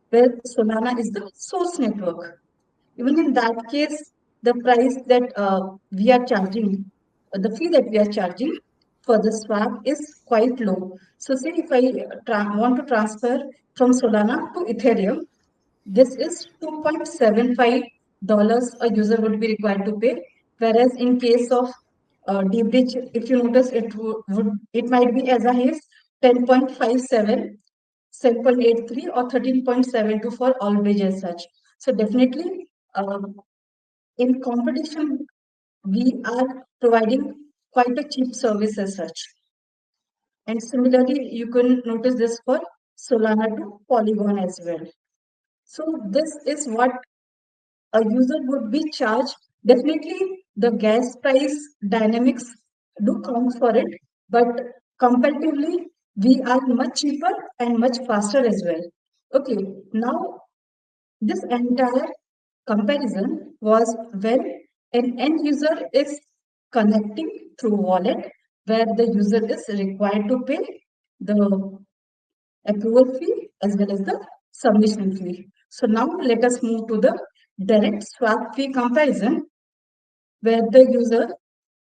where Solana is the source network. Even in that case, the price that we are charging, the fee that we are charging for the swap is quite low. So say if I want to transfer from Solana to Ethereum, this is $2.75 a user would be required to pay. Whereas in case of D-Bridge, if you notice, it might be as high as 10.57, 7.83 or 13.72 for all bridge as such. So definitely in competition, we are providing quite a cheap service as such. And similarly, you can notice this for Solana to Polygon as well. So this is what a user would be charged. Definitely, the gas price dynamics do count for it, but comparatively, we are much cheaper and much faster as well. Okay, now this entire comparison was when an end user is connecting through wallet where the user is required to pay the approval fee as well as the submission fee. So now let us move to the direct swap fee comparison where the user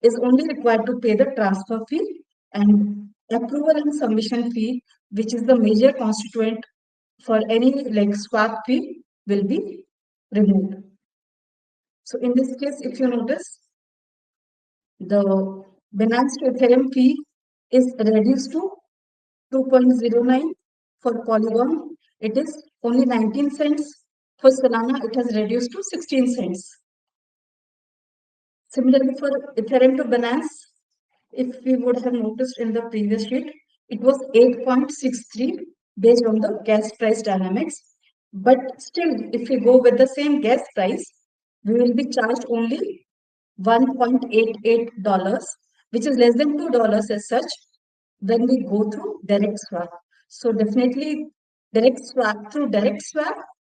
is only required to pay the transfer fee and approval and submission fee, which is the major constituent for any like swap fee, will be removed. So in this case, if you notice, the Binance to Ethereum fee is reduced to 2.09. For Polygon, it is only 19 cents. For Solana, it has reduced to 16 cents. Similarly, for Ethereum to Binance, if we would have noticed in the previous sheet, it was 8.63 based on the gas price dynamics. But still, if we go with the same gas price, we will be charged only $1.88, which is less than $2 as such when we go through direct swap. So definitely direct swap,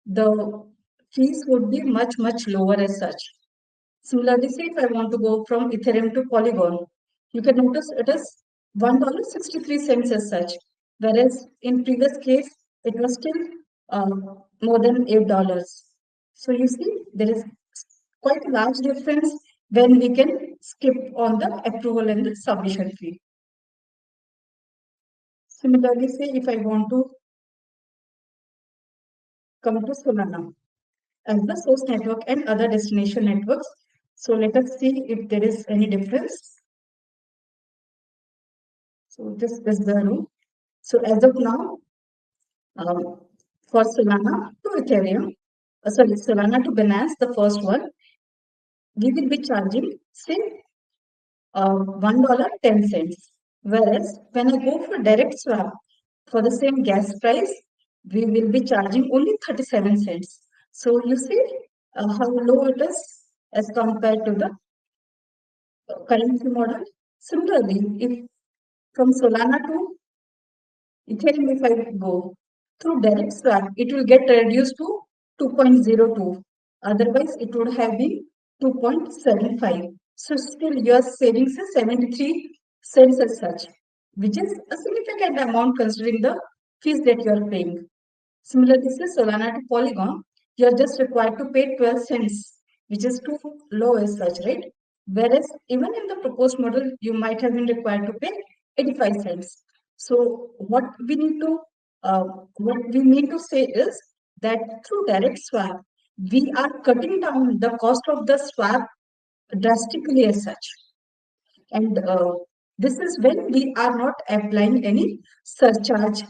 the fees would be much lower as such. Similarly, say if I want to go from Ethereum to Polygon, you can notice it is $1.63 as such, whereas in previous case it was still more than $8. So you see there is quite a large difference when we can skip on the approval and the submission fee. Similarly, say if I want to come to Solana as the source network and other destination networks. So let us see if there is any difference. So this is the room. So as of now, um, for Solana to Ethereum, Solana to Binance, the first one, we will be charging say $1.10. Whereas when I go for direct swap for the same gas price, we will be charging only 37 cents. So you see how low it is as compared to the currency model. Similarly, if from Solana to Ethereum, if I go through direct swap, it will get reduced to 2.02. Otherwise, it would have been 2.75. So still your savings is 73 cents as such, which is a significant amount considering the fees that you are paying. Similarly, say Solana to Polygon, you're just required to pay 12 cents, which is too low as such, right? Whereas even in the proposed model, you might have been required to pay 85 cents. So what we mean to say is that through direct swap, we are cutting down the cost of the swap drastically as such. And this is when we are not applying any surcharge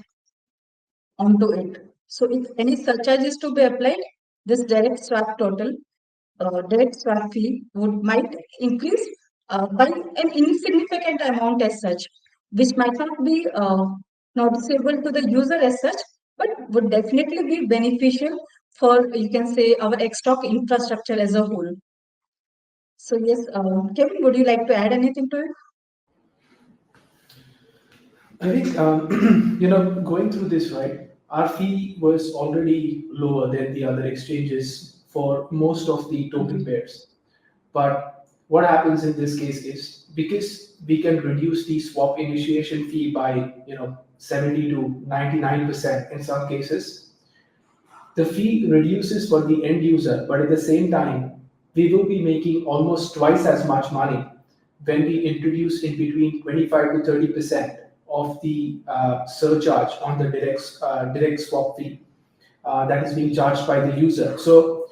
onto it. So if any surcharge is to be applied, this direct swap fee might increase by an insignificant amount as such, which might not be noticeable to the user as such, but would definitely be beneficial for, you can say, our Xstock infrastructure as a whole. So yes, Kevin, would you like to add anything to it? I think going through this, right, our fee was already lower than the other exchanges for most of the token Mhm. pairs. But what happens in this case is because we can reduce the swap initiation fee by 70 to 99% in some cases, the fee reduces for the end user, but at the same time, we will be making almost twice as much money when we introduce in between 25 to 30% of the surcharge on the direct swap fee that is being charged by the user. So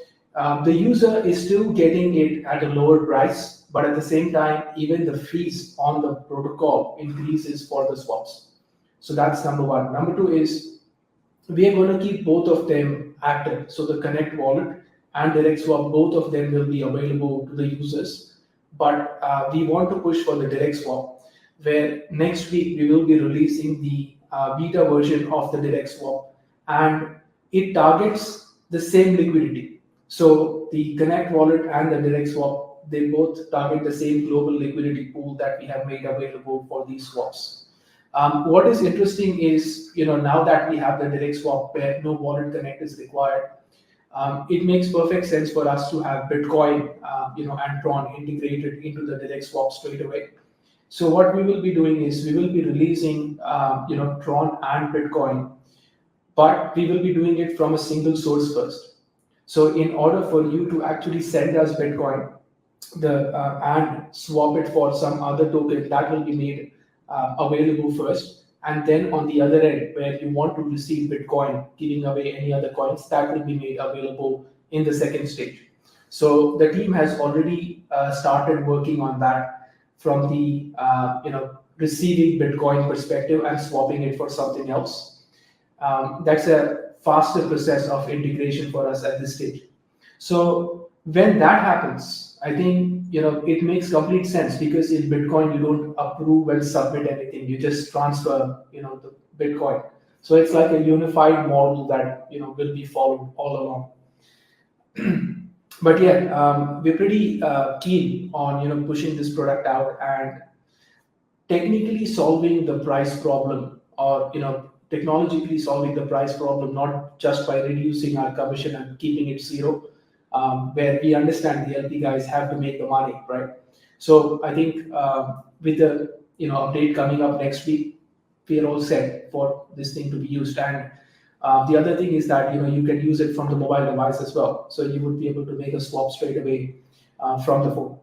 the user is still getting it at a lower price, but at the same time, even the fees on the protocol increases for the swaps. So that's number one. Number two is we are going to keep both of them active. So the Connect wallet and Direct Swap, both of them will be available to the users. But we want to push for the Direct Swap, where next week we will be releasing the beta version of the Direct Swap, and it targets the same liquidity. So the Connect wallet and the Direct Swap, they both target the same global liquidity pool that we have made available for these swaps. What is interesting is, now that we have the direct swap where no wallet connect is required, it makes perfect sense for us to have Bitcoin, and Tron integrated into the direct swap straight away. So what we will be doing is we will be releasing, Tron and Bitcoin, but we will be doing it from a single source first. So in order for you to actually send us Bitcoin, the and swap it for some other token that will be made available first, and then on the other end where you want to receive Bitcoin giving away any other coins, that will be made available in the second stage. So the team has already started working on that from the receiving Bitcoin perspective and swapping it for something else. That's a faster process of integration for us at this stage. So when that happens, I think it makes complete sense because in Bitcoin you don't approve and submit anything; you just transfer the Bitcoin. So it's like a unified model that will be followed all along. But yeah, we're pretty keen on pushing this product out and technically solving the price problem, or technologically solving the price problem, not just by reducing our commission and keeping it zero, where we understand the LP guys have to make the money, right? So I think with the update coming up next week, we are all set for this thing to be used. And the other thing is that you can use it from the mobile device as well, so you would be able to make a swap straight away from the phone.